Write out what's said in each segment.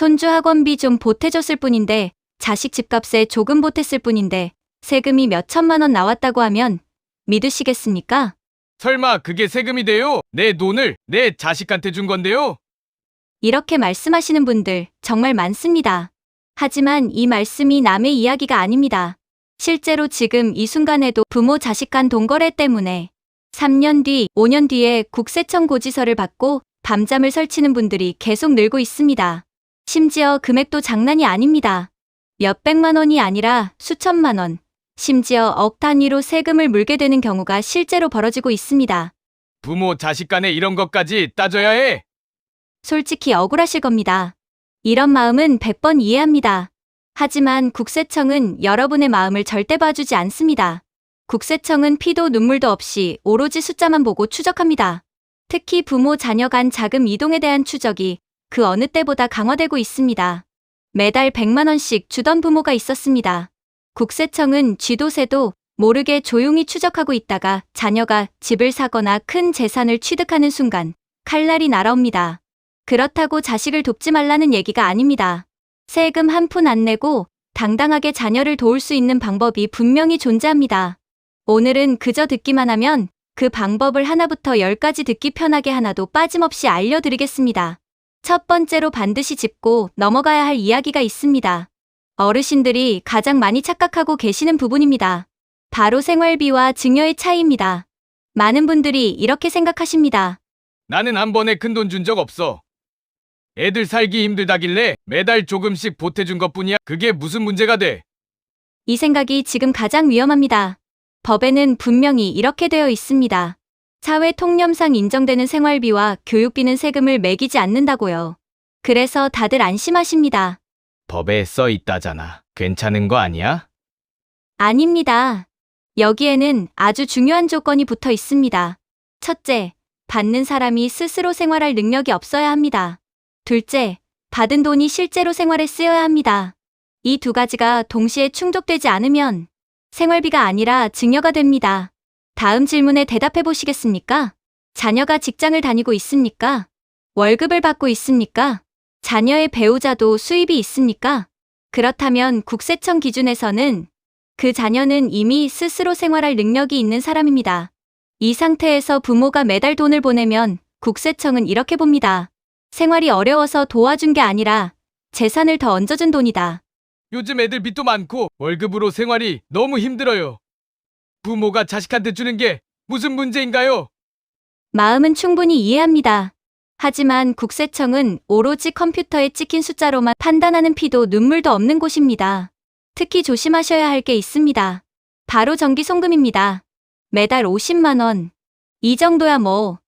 손주 학원비 좀 보태줬을 뿐인데, 자식 집값에 조금 보탰을 뿐인데 세금이 몇 천만 원 나왔다고 하면 믿으시겠습니까? 설마 그게 세금이 돼요? 내 돈을 내 자식한테 준 건데요? 이렇게 말씀하시는 분들 정말 많습니다. 하지만 이 말씀이 남의 이야기가 아닙니다. 실제로 지금 이 순간에도 부모 자식 간 돈거래 때문에 3년 뒤, 5년 뒤에 국세청 고지서를 받고 밤잠을 설치는 분들이 계속 늘고 있습니다. 심지어 금액도 장난이 아닙니다. 몇백만 원이 아니라 수천만 원, 심지어 억 단위로 세금을 물게 되는 경우가 실제로 벌어지고 있습니다. 부모 자식 간에 이런 것까지 따져야 해? 솔직히 억울하실 겁니다. 이런 마음은 100번 이해합니다. 하지만 국세청은 여러분의 마음을 절대 봐주지 않습니다. 국세청은 피도 눈물도 없이 오로지 숫자만 보고 추적합니다. 특히 부모 자녀 간 자금 이동에 대한 추적이 그 어느 때보다 강화되고 있습니다. 매달 100만 원씩 주던 부모가 있었습니다. 국세청은 쥐도 새도 모르게 조용히 추적하고 있다가 자녀가 집을 사거나 큰 재산을 취득하는 순간 칼날이 날아옵니다. 그렇다고 자식을 돕지 말라는 얘기가 아닙니다. 세금 한 푼 안 내고 당당하게 자녀를 도울 수 있는 방법이 분명히 존재합니다. 오늘은 그저 듣기만 하면 그 방법을 하나부터 10까지 듣기 편하게 하나도 빠짐없이 알려드리겠습니다. 첫 번째로 반드시 짚고 넘어가야 할 이야기가 있습니다. 어르신들이 가장 많이 착각하고 계시는 부분입니다. 바로 생활비와 증여의 차이입니다. 많은 분들이 이렇게 생각하십니다. 나는 한 번에 큰 돈 준 적 없어. 애들 살기 힘들다길래 매달 조금씩 보태준 것뿐이야. 그게 무슨 문제가 돼? 이 생각이 지금 가장 위험합니다. 법에는 분명히 이렇게 되어 있습니다. 사회 통념상 인정되는 생활비와 교육비는 세금을 매기지 않는다고요. 그래서 다들 안심하십니다. 법에 써 있다잖아. 괜찮은 거 아니야? 아닙니다. 여기에는 아주 중요한 조건이 붙어 있습니다. 첫째, 받는 사람이 스스로 생활할 능력이 없어야 합니다. 둘째, 받은 돈이 실제로 생활에 쓰여야 합니다. 이 두 가지가 동시에 충족되지 않으면 생활비가 아니라 증여가 됩니다. 다음 질문에 대답해 보시겠습니까? 자녀가 직장을 다니고 있습니까? 월급을 받고 있습니까? 자녀의 배우자도 수입이 있습니까? 그렇다면 국세청 기준에서는 그 자녀는 이미 스스로 생활할 능력이 있는 사람입니다. 이 상태에서 부모가 매달 돈을 보내면 국세청은 이렇게 봅니다. 생활이 어려워서 도와준 게 아니라 재산을 더 얹어준 돈이다. 요즘 애들 빚도 많고 월급으로 생활이 너무 힘들어요. 부모가 자식한테 주는 게 무슨 문제인가요? 마음은 충분히 이해합니다. 하지만 국세청은 오로지 컴퓨터에 찍힌 숫자로만 판단하는 피도 눈물도 없는 곳입니다. 특히 조심하셔야 할 게 있습니다. 바로 정기송금입니다. 매달 50만 원. 이 정도야 뭐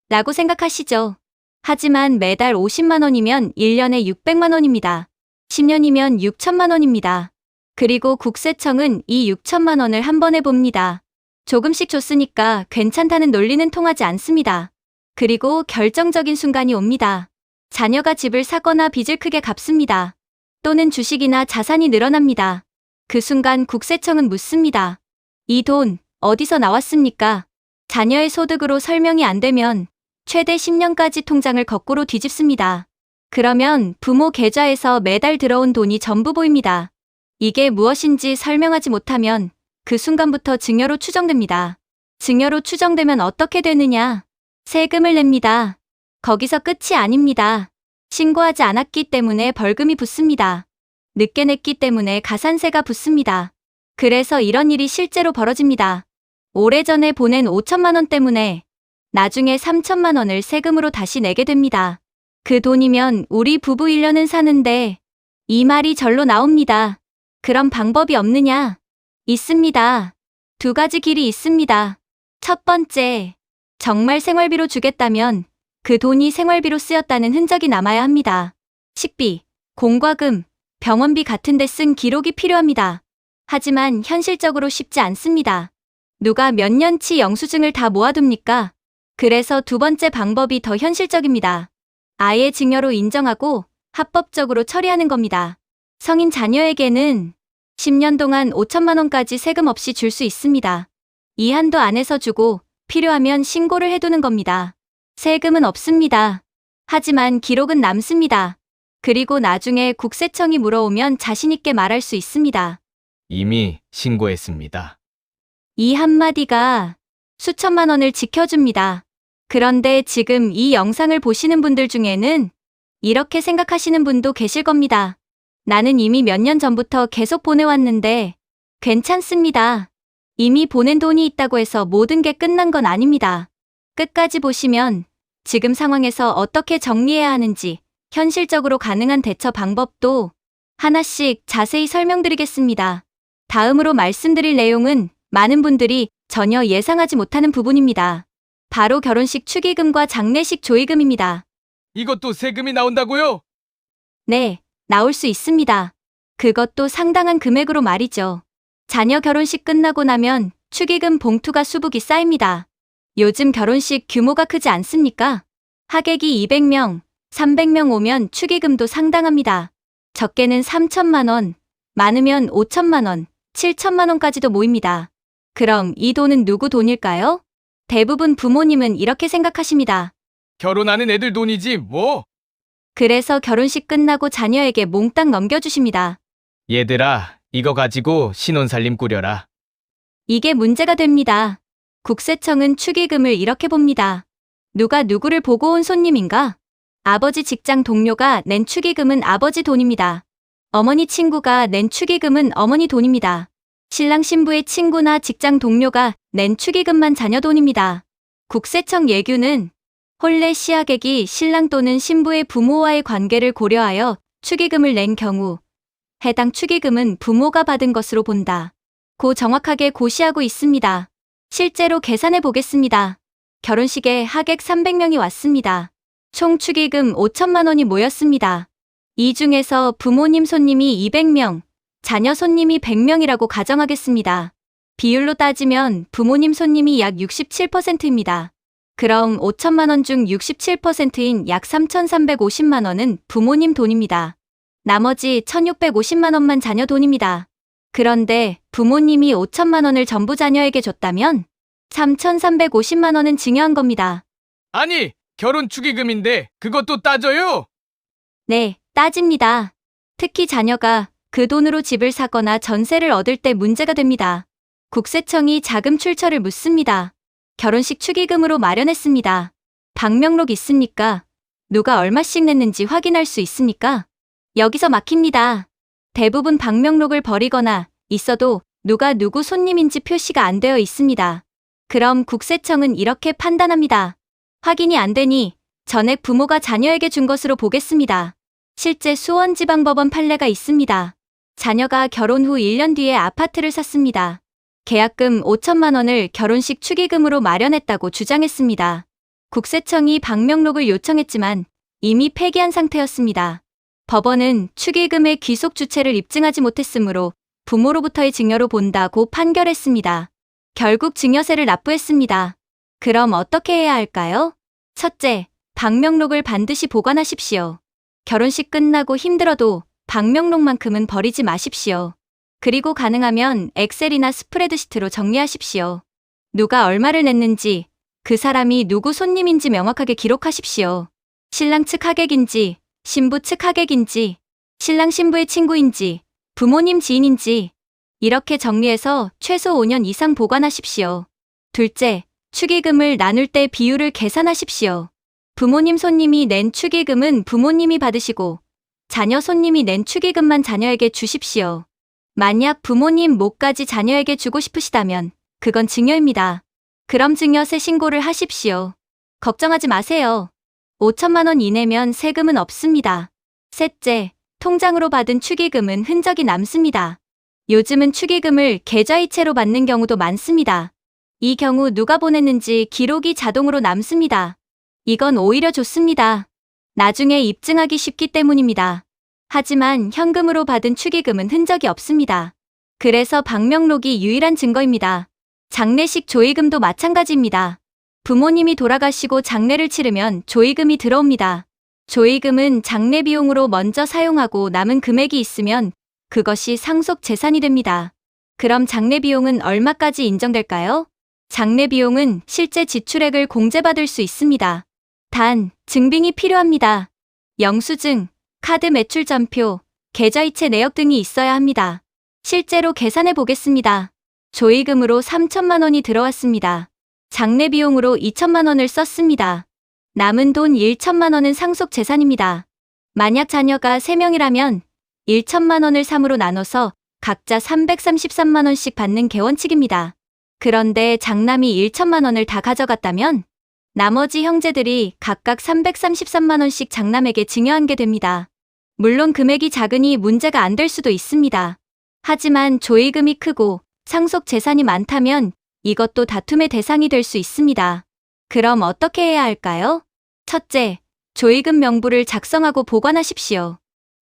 라고 생각하시죠. 하지만 매달 50만 원이면 1년에 600만 원입니다. 10년이면 6천만 원입니다. 그리고 국세청은 이 6천만 원을 한 번에 봅니다. 조금씩 줬으니까 괜찮다는 논리는 통하지 않습니다. 그리고 결정적인 순간이 옵니다. 자녀가 집을 사거나 빚을 크게 갚습니다. 또는 주식이나 자산이 늘어납니다. 그 순간 국세청은 묻습니다. 이 돈 어디서 나왔습니까? 자녀의 소득으로 설명이 안 되면 최대 10년까지 통장을 거꾸로 뒤집습니다. 그러면 부모 계좌에서 매달 들어온 돈이 전부 보입니다. 이게 무엇인지 설명하지 못하면 그 순간부터 증여로 추정됩니다. 증여로 추정되면 어떻게 되느냐? 세금을 냅니다. 거기서 끝이 아닙니다. 신고하지 않았기 때문에 벌금이 붙습니다. 늦게 냈기 때문에 가산세가 붙습니다. 그래서 이런 일이 실제로 벌어집니다. 오래전에 보낸 5천만 원 때문에 나중에 3천만 원을 세금으로 다시 내게 됩니다. 그 돈이면 우리 부부 1년은 사는데 이 말이 절로 나옵니다. 그런 방법이 없느냐? 있습니다. 두 가지 길이 있습니다. 첫 번째, 정말 생활비로 주겠다면 그 돈이 생활비로 쓰였다는 흔적이 남아야 합니다. 식비, 공과금, 병원비 같은 데 쓴 기록이 필요합니다. 하지만 현실적으로 쉽지 않습니다. 누가 몇 년치 영수증을 다 모아둡니까? 그래서 두 번째 방법이 더 현실적입니다. 아예 증여로 인정하고 합법적으로 처리하는 겁니다. 성인 자녀에게는 10년 동안 5천만 원까지 세금 없이 줄 수 있습니다. 이 한도 안에서 주고 필요하면 신고를 해두는 겁니다. 세금은 없습니다. 하지만 기록은 남습니다. 그리고 나중에 국세청이 물어오면 자신있게 말할 수 있습니다. 이미 신고했습니다. 이 한마디가 수천만 원을 지켜줍니다. 그런데 지금 이 영상을 보시는 분들 중에는 이렇게 생각하시는 분도 계실 겁니다. 나는 이미 몇 년 전부터 계속 보내왔는데 괜찮습니다. 이미 보낸 돈이 있다고 해서 모든 게 끝난 건 아닙니다. 끝까지 보시면 지금 상황에서 어떻게 정리해야 하는지 현실적으로 가능한 대처 방법도 하나씩 자세히 설명드리겠습니다. 다음으로 말씀드릴 내용은 많은 분들이 전혀 예상하지 못하는 부분입니다. 바로 결혼식 축의금과 장례식 조의금입니다. 이것도 세금이 나온다고요? 네, 나올 수 있습니다. 그것도 상당한 금액으로 말이죠. 자녀 결혼식 끝나고 나면 축의금 봉투가 수북이 쌓입니다. 요즘 결혼식 규모가 크지 않습니까? 하객이 200명, 300명 오면 축의금도 상당합니다. 적게는 3천만 원, 많으면 5천만 원, 7천만 원까지도 모입니다. 그럼 이 돈은 누구 돈일까요? 대부분 부모님은 이렇게 생각하십니다. 결혼하는 애들 돈이지 뭐. 그래서 결혼식 끝나고 자녀에게 몽땅 넘겨주십니다. 얘들아, 이거 가지고 신혼살림 꾸려라. 이게 문제가 됩니다. 국세청은 축의금을 이렇게 봅니다. 누가 누구를 보고 온 손님인가? 아버지 직장 동료가 낸 축의금은 아버지 돈입니다. 어머니 친구가 낸 축의금은 어머니 돈입니다. 신랑 신부의 친구나 직장 동료가 낸 축의금만 자녀 돈입니다. 국세청 예규는 혼례 시하객이 신랑 또는 신부의 부모와의 관계를 고려하여 축의금을 낸 경우 해당 축의금은 부모가 받은 것으로 본다. 고 정확하게 고시하고 있습니다. 실제로 계산해 보겠습니다. 결혼식에 하객 300명이 왔습니다. 총 축의금 5천만 원이 모였습니다. 이 중에서 부모님 손님이 200명, 자녀 손님이 100명이라고 가정하겠습니다. 비율로 따지면 부모님 손님이 약 67%입니다. 그럼 5천만 원 중 67%인 약 3,350만 원은 부모님 돈입니다. 나머지 1,650만 원만 자녀 돈입니다. 그런데 부모님이 5천만 원을 전부 자녀에게 줬다면 3,350만 원은 증여한 겁니다. 아니, 결혼 축의금인데 그것도 따져요? 네, 따집니다. 특히 자녀가 그 돈으로 집을 사거나 전세를 얻을 때 문제가 됩니다. 국세청이 자금 출처를 묻습니다. 결혼식 축의금으로 마련했습니다. 방명록 있습니까? 누가 얼마씩 냈는지 확인할 수 있습니까? 여기서 막힙니다. 대부분 방명록을 버리거나 있어도 누가 누구 손님인지 표시가 안 되어 있습니다. 그럼 국세청은 이렇게 판단합니다. 확인이 안 되니 전액 부모가 자녀에게 준 것으로 보겠습니다. 실제 수원지방법원 판례가 있습니다. 자녀가 결혼 후 1년 뒤에 아파트를 샀습니다. 계약금 5천만 원을 결혼식 축의금으로 마련했다고 주장했습니다. 국세청이 방명록을 요청했지만 이미 폐기한 상태였습니다. 법원은 축의금의 귀속 주체를 입증하지 못했으므로 부모로부터의 증여로 본다고 판결했습니다. 결국 증여세를 납부했습니다. 그럼 어떻게 해야 할까요? 첫째, 방명록을 반드시 보관하십시오. 결혼식 끝나고 힘들어도 방명록만큼은 버리지 마십시오. 그리고 가능하면 엑셀이나 스프레드시트로 정리하십시오. 누가 얼마를 냈는지, 그 사람이 누구 손님인지 명확하게 기록하십시오. 신랑 측 하객인지, 신부 측 하객인지, 신랑 신부의 친구인지, 부모님 지인인지 이렇게 정리해서 최소 5년 이상 보관하십시오. 둘째, 축의금을 나눌 때 비율을 계산하십시오. 부모님 손님이 낸 축의금은 부모님이 받으시고 자녀 손님이 낸 축의금만 자녀에게 주십시오. 만약 부모님 몫까지 자녀에게 주고 싶으시다면 그건 증여입니다. 그럼 증여세 신고를 하십시오. 걱정하지 마세요. 5천만 원 이내면 세금은 없습니다. 셋째, 통장으로 받은 축의금은 흔적이 남습니다. 요즘은 축의금을 계좌이체로 받는 경우도 많습니다. 이 경우 누가 보냈는지 기록이 자동으로 남습니다. 이건 오히려 좋습니다. 나중에 입증하기 쉽기 때문입니다. 하지만 현금으로 받은 축의금은 흔적이 없습니다. 그래서 방명록이 유일한 증거입니다. 장례식 조의금도 마찬가지입니다. 부모님이 돌아가시고 장례를 치르면 조의금이 들어옵니다. 조의금은 장례 비용으로 먼저 사용하고 남은 금액이 있으면 그것이 상속 재산이 됩니다. 그럼 장례 비용은 얼마까지 인정될까요? 장례 비용은 실제 지출액을 공제받을 수 있습니다. 단, 증빙이 필요합니다. 영수증, 카드 매출 전표, 계좌이체 내역 등이 있어야 합니다. 실제로 계산해 보겠습니다. 조의금으로 3천만 원이 들어왔습니다. 장례 비용으로 2천만 원을 썼습니다. 남은 돈 1천만 원은 상속 재산입니다. 만약 자녀가 3명이라면 1천만 원을 3으로 나눠서 각자 333만 원씩 받는 게 원칙입니다. 그런데 장남이 1천만 원을 다 가져갔다면 나머지 형제들이 각각 333만 원씩 장남에게 증여한 게 됩니다. 물론 금액이 작으니 문제가 안 될 수도 있습니다. 하지만 조의금이 크고 상속 재산이 많다면 이것도 다툼의 대상이 될 수 있습니다. 그럼 어떻게 해야 할까요? 첫째, 조의금 명부를 작성하고 보관하십시오.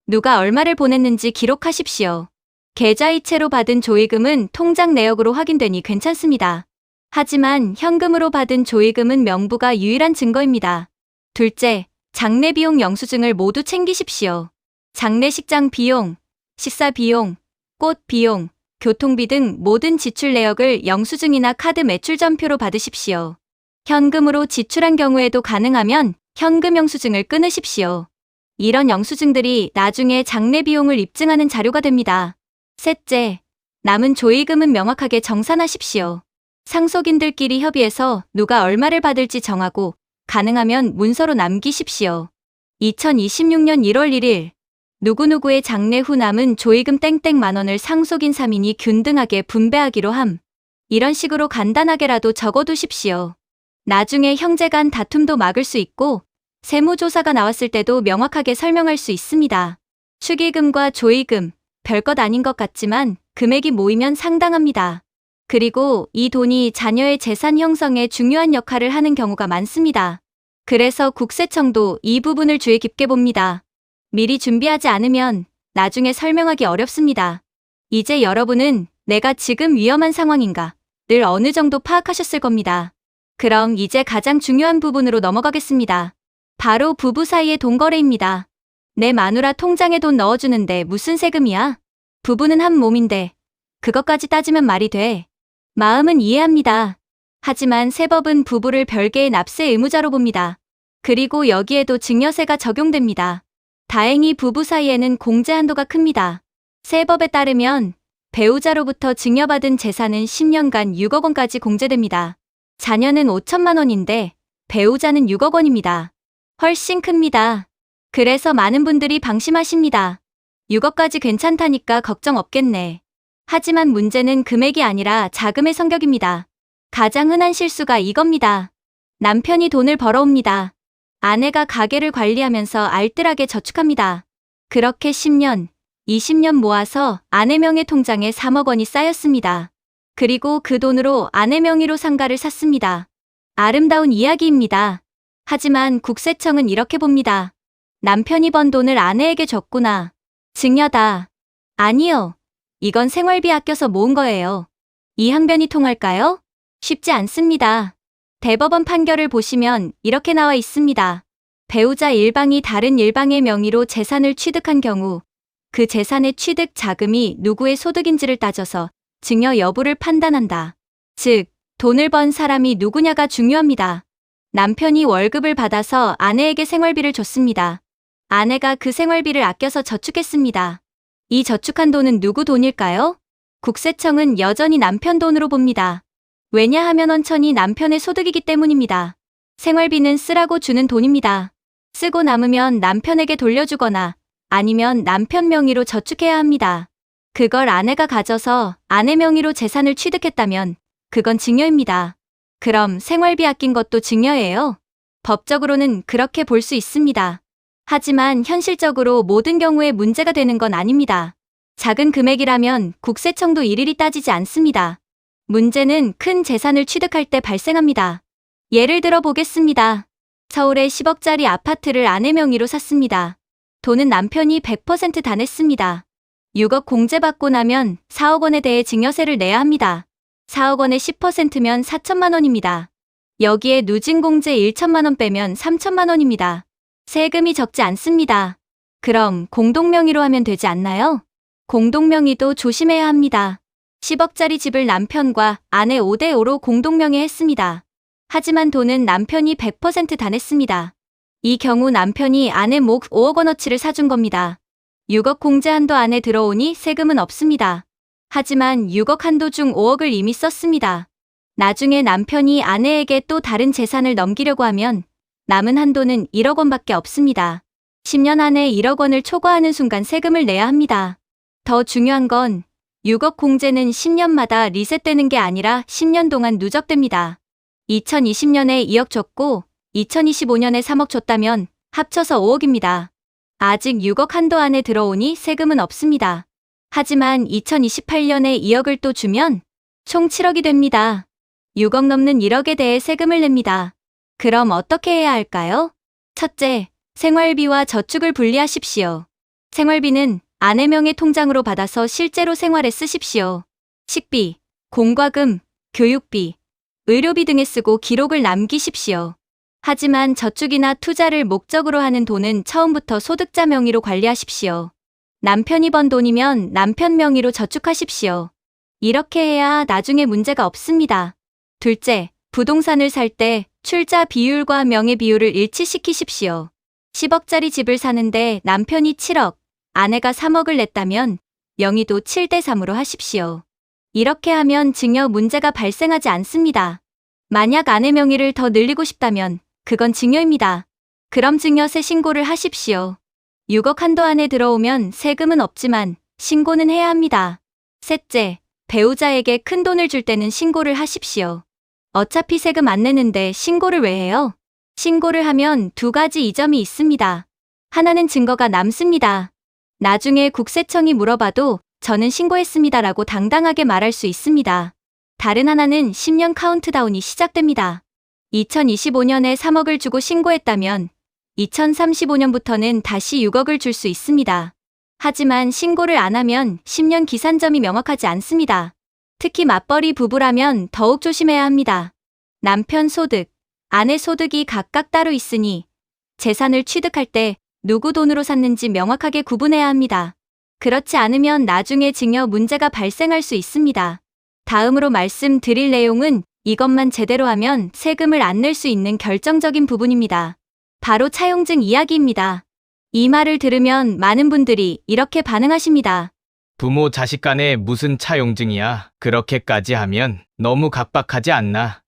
누가 얼마를 보냈는지 기록하십시오. 계좌이체로 받은 조의금은 통장 내역으로 확인되니 괜찮습니다. 하지만 현금으로 받은 조의금은 명부가 유일한 증거입니다. 둘째, 장례 비용 영수증을 모두 챙기십시오. 장례식장 비용, 식사 비용, 꽃 비용, 교통비 등 모든 지출 내역을 영수증이나 카드 매출 전표로 받으십시오. 현금으로 지출한 경우에도 가능하면 현금 영수증을 끊으십시오. 이런 영수증들이 나중에 장례 비용을 입증하는 자료가 됩니다. 셋째, 남은 조의금은 명확하게 정산하십시오. 상속인들끼리 협의해서 누가 얼마를 받을지 정하고 가능하면 문서로 남기십시오. 2026년 1월 1일 누구누구의 장례 후 남은 조의금 땡땡만 원을 상속인 3인이 균등하게 분배하기로 함. 이런 식으로 간단하게라도 적어두십시오. 나중에 형제 간 다툼도 막을 수 있고 세무조사가 나왔을 때도 명확하게 설명할 수 있습니다. 축의금과 조의금, 별것 아닌 것 같지만 금액이 모이면 상당합니다. 그리고 이 돈이 자녀의 재산 형성에 중요한 역할을 하는 경우가 많습니다. 그래서 국세청도 이 부분을 주의 깊게 봅니다. 미리 준비하지 않으면 나중에 설명하기 어렵습니다. 이제 여러분은 내가 지금 위험한 상황인가 늘 어느 정도 파악하셨을 겁니다. 그럼 이제 가장 중요한 부분으로 넘어가겠습니다. 바로 부부 사이의 돈 거래입니다. 내 마누라 통장에 돈 넣어주는데 무슨 세금이야? 부부는 한 몸인데 그것까지 따지면 말이 돼. 마음은 이해합니다. 하지만 세법은 부부를 별개의 납세 의무자로 봅니다. 그리고 여기에도 증여세가 적용됩니다. 다행히 부부 사이에는 공제 한도가 큽니다. 세법에 따르면 배우자로부터 증여받은 재산은 10년간 6억 원까지 공제됩니다. 자녀는 5천만 원인데 배우자는 6억 원입니다. 훨씬 큽니다. 그래서 많은 분들이 방심하십니다. 6억까지 괜찮다니까 걱정 없겠네. 하지만 문제는 금액이 아니라 자금의 성격입니다. 가장 흔한 실수가 이겁니다. 남편이 돈을 벌어옵니다. 아내가 가게를 관리하면서 알뜰하게 저축합니다. 그렇게 10년, 20년 모아서 아내 명의 통장에 3억 원이 쌓였습니다. 그리고 그 돈으로 아내 명의로 상가를 샀습니다. 아름다운 이야기입니다. 하지만 국세청은 이렇게 봅니다. 남편이 번 돈을 아내에게 줬구나. 증여다. 아니요. 이건 생활비 아껴서 모은 거예요. 이 항변이 통할까요? 쉽지 않습니다. 대법원 판결을 보시면 이렇게 나와 있습니다. 배우자 일방이 다른 일방의 명의로 재산을 취득한 경우 그 재산의 취득 자금이 누구의 소득인지를 따져서 증여 여부를 판단한다. 즉, 돈을 번 사람이 누구냐가 중요합니다. 남편이 월급을 받아서 아내에게 생활비를 줬습니다. 아내가 그 생활비를 아껴서 저축했습니다. 이 저축한 돈은 누구 돈일까요? 국세청은 여전히 남편 돈으로 봅니다. 왜냐하면 원천이 남편의 소득이기 때문입니다. 생활비는 쓰라고 주는 돈입니다. 쓰고 남으면 남편에게 돌려주거나 아니면 남편 명의로 저축해야 합니다. 그걸 아내가 가져서 아내 명의로 재산을 취득했다면 그건 증여입니다. 그럼 생활비 아낀 것도 증여예요? 법적으로는 그렇게 볼 수 있습니다. 하지만 현실적으로 모든 경우에 문제가 되는 건 아닙니다. 작은 금액이라면 국세청도 일일이 따지지 않습니다. 문제는 큰 재산을 취득할 때 발생합니다. 예를 들어 보겠습니다. 서울에 10억짜리 아파트를 아내 명의로 샀습니다. 돈은 남편이 100% 다 냈습니다. 6억 공제받고 나면 4억 원에 대해 증여세를 내야 합니다. 4억 원의 10%면 4천만 원입니다. 여기에 누진공제 1천만 원 빼면 3천만 원입니다. 세금이 적지 않습니다. 그럼 공동명의로 하면 되지 않나요? 공동명의도 조심해야 합니다. 10억짜리 집을 남편과 아내 5대5로 공동명의했습니다. 하지만 돈은 남편이 100% 다 냈습니다. 이 경우 남편이 아내 목 5억 원어치를 사준 겁니다. 6억 공제 한도 안에 들어오니 세금은 없습니다. 하지만 6억 한도 중 5억을 이미 썼습니다. 나중에 남편이 아내에게 또 다른 재산을 넘기려고 하면 남은 한도는 1억 원밖에 없습니다. 10년 안에 1억 원을 초과하는 순간 세금을 내야 합니다. 더 중요한 건 6억 공제는 10년마다 리셋되는 게 아니라 10년 동안 누적됩니다. 2020년에 2억 줬고 2025년에 3억 줬다면 합쳐서 5억입니다. 아직 6억 한도 안에 들어오니 세금은 없습니다. 하지만 2028년에 2억을 또 주면 총 7억이 됩니다. 6억 넘는 1억에 대해 세금을 냅니다. 그럼 어떻게 해야 할까요? 첫째, 생활비와 저축을 분리하십시오. 생활비는 아내 명의 통장으로 받아서 실제로 생활에 쓰십시오. 식비, 공과금, 교육비, 의료비 등에 쓰고 기록을 남기십시오. 하지만 저축이나 투자를 목적으로 하는 돈은 처음부터 소득자 명의로 관리하십시오. 남편이 번 돈이면 남편 명의로 저축하십시오. 이렇게 해야 나중에 문제가 없습니다. 둘째, 부동산을 살 때 출자 비율과 명의 비율을 일치시키십시오. 10억짜리 집을 사는데 남편이 7억, 아내가 3억을 냈다면 명의도 7대 3으로 하십시오. 이렇게 하면 증여 문제가 발생하지 않습니다. 만약 아내 명의를 더 늘리고 싶다면 그건 증여입니다. 그럼 증여세 신고를 하십시오. 6억 한도 안에 들어오면 세금은 없지만 신고는 해야 합니다. 셋째, 배우자에게 큰 돈을 줄 때는 신고를 하십시오. 어차피 세금 안 내는데 신고를 왜 해요? 신고를 하면 두 가지 이점이 있습니다. 하나는 증거가 남습니다. 나중에 국세청이 물어봐도 저는 신고했습니다라고 당당하게 말할 수 있습니다. 다른 하나는 10년 카운트다운이 시작됩니다. 2025년에 3억을 주고 신고했다면 2035년부터는 다시 6억을 줄 수 있습니다. 하지만 신고를 안 하면 10년 기산점이 명확하지 않습니다. 특히 맞벌이 부부라면 더욱 조심해야 합니다. 남편 소득, 아내 소득이 각각 따로 있으니 재산을 취득할 때 누구 돈으로 샀는지 명확하게 구분해야 합니다. 그렇지 않으면 나중에 증여 문제가 발생할 수 있습니다. 다음으로 말씀드릴 내용은 이것만 제대로 하면 세금을 안 낼 수 있는 결정적인 부분입니다. 바로 차용증 이야기입니다. 이 말을 들으면 많은 분들이 이렇게 반응하십니다. 부모 자식 간에 무슨 차용증이야. 그렇게까지 하면 너무 각박하지 않나.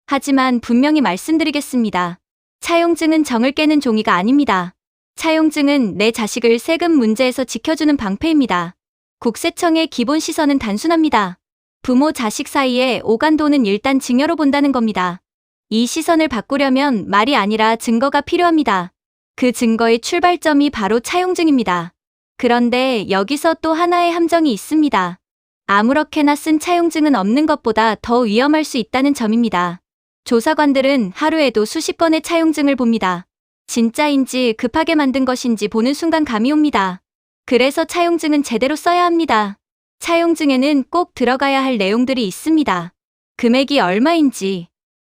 하지만 분명히 말씀드리겠습니다. 차용증은 정을 깨는 종이가 아닙니다. 차용증은 내 자식을 세금 문제에서 지켜주는 방패입니다. 국세청의 기본 시선은 단순합니다. 부모 자식 사이에 오간 돈은 일단 증여로 본다는 겁니다. 이 시선을 바꾸려면 말이 아니라 증거가 필요합니다. 그 증거의 출발점이 바로 차용증입니다. 그런데 여기서 또 하나의 함정이 있습니다. 아무렇게나 쓴 차용증은 없는 것보다 더 위험할 수 있다는 점입니다. 조사관들은 하루에도 수십 건의 차용증을 봅니다. 진짜인지 급하게 만든 것인지 보는 순간 감이 옵니다. 그래서 차용증은 제대로 써야 합니다. 차용증에는 꼭 들어가야 할 내용들이 있습니다. 금액이 얼마인지,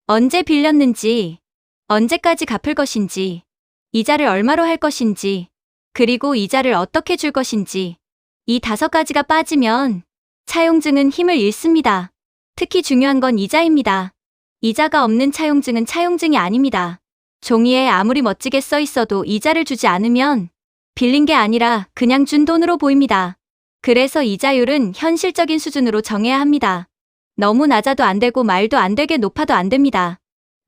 언제 빌렸는지, 언제까지 갚을 것인지, 이자를 얼마로 할 것인지, 그리고 이자를 어떻게 줄 것인지. 이 5가지가 빠지면 차용증은 힘을 잃습니다. 특히 중요한 건 이자입니다. 이자가 없는 차용증은 차용증이 아닙니다. 종이에 아무리 멋지게 써 있어도 이자를 주지 않으면 빌린 게 아니라 그냥 준 돈으로 보입니다. 그래서 이자율은 현실적인 수준으로 정해야 합니다. 너무 낮아도 안 되고 말도 안 되게 높아도 안 됩니다.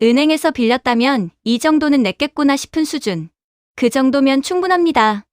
은행에서 빌렸다면 이 정도는 냈겠구나 싶은 수준. 그 정도면 충분합니다.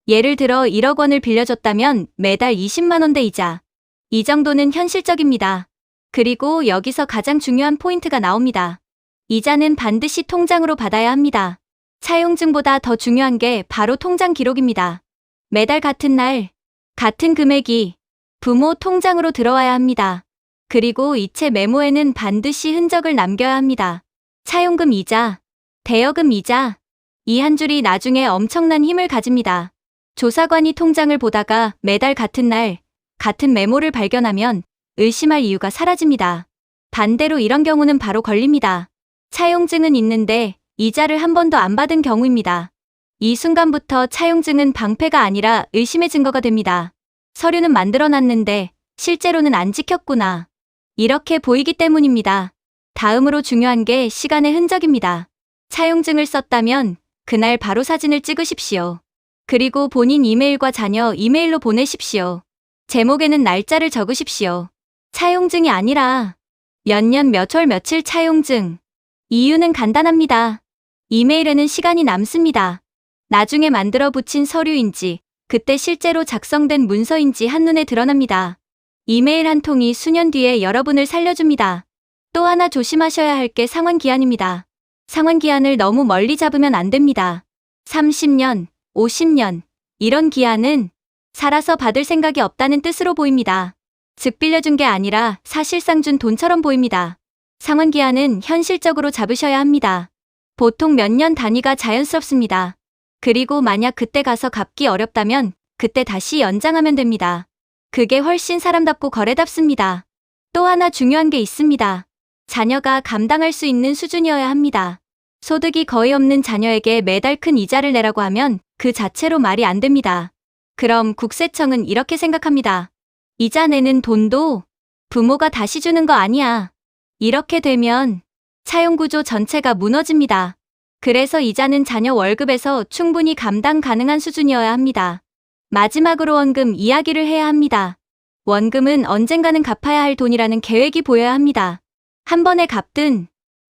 예를 들어 1억 원을 빌려줬다면 매달 20만 원대 이자. 이 정도는 현실적입니다. 그리고 여기서 가장 중요한 포인트가 나옵니다. 이자는 반드시 통장으로 받아야 합니다. 차용증보다 더 중요한 게 바로 통장 기록입니다. 매달 같은 날, 같은 금액이 부모 통장으로 들어와야 합니다. 그리고 이체 메모에는 반드시 흔적을 남겨야 합니다. 차용금 이자, 대여금 이자, 이 한 줄이 나중에 엄청난 힘을 가집니다. 조사관이 통장을 보다가 매달 같은 날, 같은 메모를 발견하면 의심할 이유가 사라집니다. 반대로 이런 경우는 바로 걸립니다. 차용증은 있는데 이자를 한 번도 안 받은 경우입니다. 이 순간부터 차용증은 방패가 아니라 의심의 증거가 됩니다. 서류는 만들어놨는데 실제로는 안 지켰구나. 이렇게 보이기 때문입니다. 다음으로 중요한 게 시간의 흔적입니다. 차용증을 썼다면 그날 바로 사진을 찍으십시오. 그리고 본인 이메일과 자녀 이메일로 보내십시오. 제목에는 날짜를 적으십시오. 차용증이 아니라 몇 년 몇 월 며칠 차용증. 이유는 간단합니다. 이메일에는 시간이 남습니다. 나중에 만들어 붙인 서류인지 그때 실제로 작성된 문서인지 한눈에 드러납니다. 이메일 한 통이 수년 뒤에 여러분을 살려줍니다. 또 하나 조심하셔야 할 게 상환기한입니다. 상환기한을 너무 멀리 잡으면 안 됩니다. 30년, 50년, 이런 기한은 살아서 받을 생각이 없다는 뜻으로 보입니다. 즉 빌려준 게 아니라 사실상 준 돈처럼 보입니다. 상환기한은 현실적으로 잡으셔야 합니다. 보통 몇 년 단위가 자연스럽습니다. 그리고 만약 그때 가서 갚기 어렵다면 그때 다시 연장하면 됩니다. 그게 훨씬 사람답고 거래답습니다. 또 하나 중요한 게 있습니다. 자녀가 감당할 수 있는 수준이어야 합니다. 소득이 거의 없는 자녀에게 매달 큰 이자를 내라고 하면 그 자체로 말이 안 됩니다. 그럼 국세청은 이렇게 생각합니다. 이자 내는 돈도 부모가 다시 주는 거 아니야. 이렇게 되면 차용구조 전체가 무너집니다. 그래서 이자는 자녀 월급에서 충분히 감당 가능한 수준이어야 합니다. 마지막으로 원금 이야기를 해야 합니다. 원금은 언젠가는 갚아야 할 돈이라는 계획이 보여야 합니다. 한 번에 갚든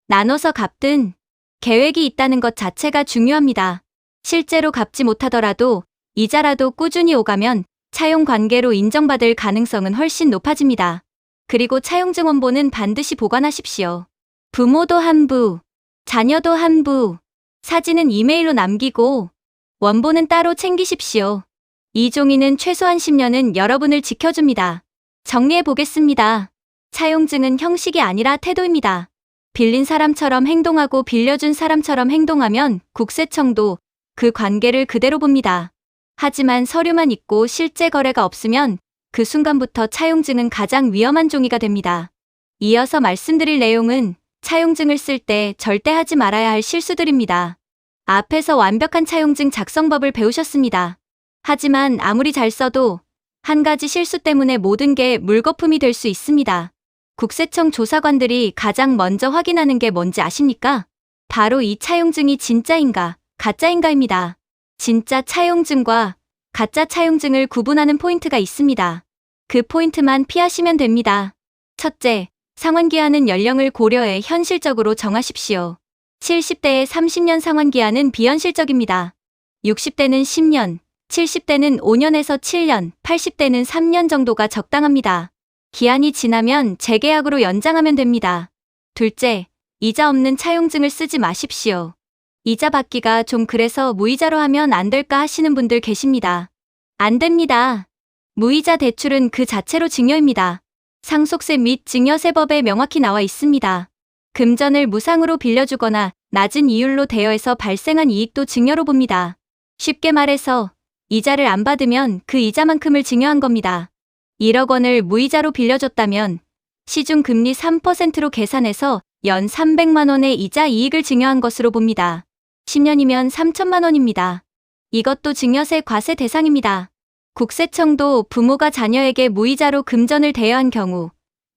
나눠서 갚든 계획이 있다는 것 자체가 중요합니다. 실제로 갚지 못하더라도 이자라도 꾸준히 오가면 차용 관계로 인정받을 가능성은 훨씬 높아집니다. 그리고 차용증 원본은 반드시 보관하십시오. 부모도 한부, 자녀도 한부, 사진은 이메일로 남기고 원본은 따로 챙기십시오. 이 종이는 최소한 10년은 여러분을 지켜줍니다. 정리해 보겠습니다. 차용증은 형식이 아니라 태도입니다. 빌린 사람처럼 행동하고 빌려준 사람처럼 행동하면 국세청도 그 관계를 그대로 봅니다. 하지만 서류만 있고 실제 거래가 없으면 그 순간부터 차용증은 가장 위험한 종이가 됩니다. 이어서 말씀드릴 내용은 차용증을 쓸 때 절대 하지 말아야 할 실수들입니다. 앞에서 완벽한 차용증 작성법을 배우셨습니다. 하지만 아무리 잘 써도 한 가지 실수 때문에 모든 게 물거품이 될 수 있습니다. 국세청 조사관들이 가장 먼저 확인하는 게 뭔지 아십니까? 바로 이 차용증이 진짜인가, 가짜인가입니다. 진짜 차용증과 가짜 차용증을 구분하는 포인트가 있습니다. 그 포인트만 피하시면 됩니다. 첫째, 상환기한은 연령을 고려해 현실적으로 정하십시오. 70대의 30년 상환기한은 비현실적입니다. 60대는 10년, 70대는 5년에서 7년, 80대는 3년 정도가 적당합니다. 기한이 지나면 재계약으로 연장하면 됩니다. 둘째, 이자 없는 차용증을 쓰지 마십시오. 이자 받기가 좀 그래서 무이자로 하면 안 될까 하시는 분들 계십니다. 안 됩니다. 무이자 대출은 그 자체로 증여입니다. 상속세 및 증여세법에 명확히 나와 있습니다. 금전을 무상으로 빌려주거나 낮은 이율로 대여해서 발생한 이익도 증여로 봅니다. 쉽게 말해서 이자를 안 받으면 그 이자만큼을 증여한 겁니다. 1억 원을 무이자로 빌려줬다면 시중 금리 3%로 계산해서 연 300만 원의 이자 이익을 증여한 것으로 봅니다. 10년이면 3천만 원입니다. 이것도 증여세 과세 대상입니다. 국세청도 부모가 자녀에게 무이자로 금전을 대여한 경우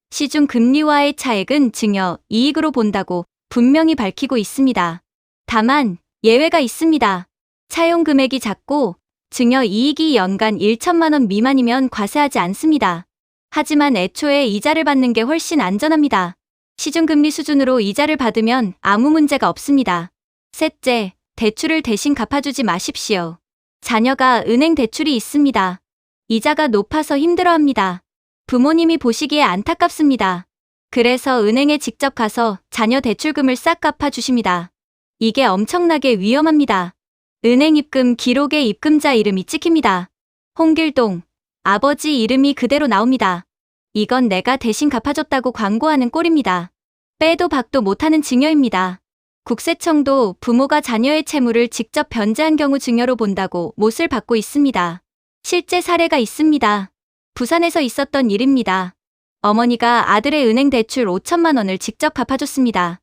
시중 금리와의 차액은 증여 이익으로 본다고 분명히 밝히고 있습니다. 다만 예외가 있습니다. 차용 금액이 작고 증여 이익이 연간 1천만 원 미만이면 과세하지 않습니다. 하지만 애초에 이자를 받는 게 훨씬 안전합니다. 시중금리 수준으로 이자를 받으면 아무 문제가 없습니다. 셋째, 대출을 대신 갚아주지 마십시오. 자녀가 은행 대출이 있습니다. 이자가 높아서 힘들어합니다. 부모님이 보시기에 안타깝습니다. 그래서 은행에 직접 가서 자녀 대출금을 싹 갚아주십니다. 이게 엄청나게 위험합니다. 은행 입금 기록에 입금자 이름이 찍힙니다. 홍길동, 아버지 이름이 그대로 나옵니다. 이건 내가 대신 갚아줬다고 광고하는 꼴입니다. 빼도 박도 못하는 증여입니다. 국세청도 부모가 자녀의 채무를 직접 변제한 경우 증여로 본다고 못을 받고 있습니다. 실제 사례가 있습니다. 부산에서 있었던 일입니다. 어머니가 아들의 은행 대출 5천만 원을 직접 갚아줬습니다.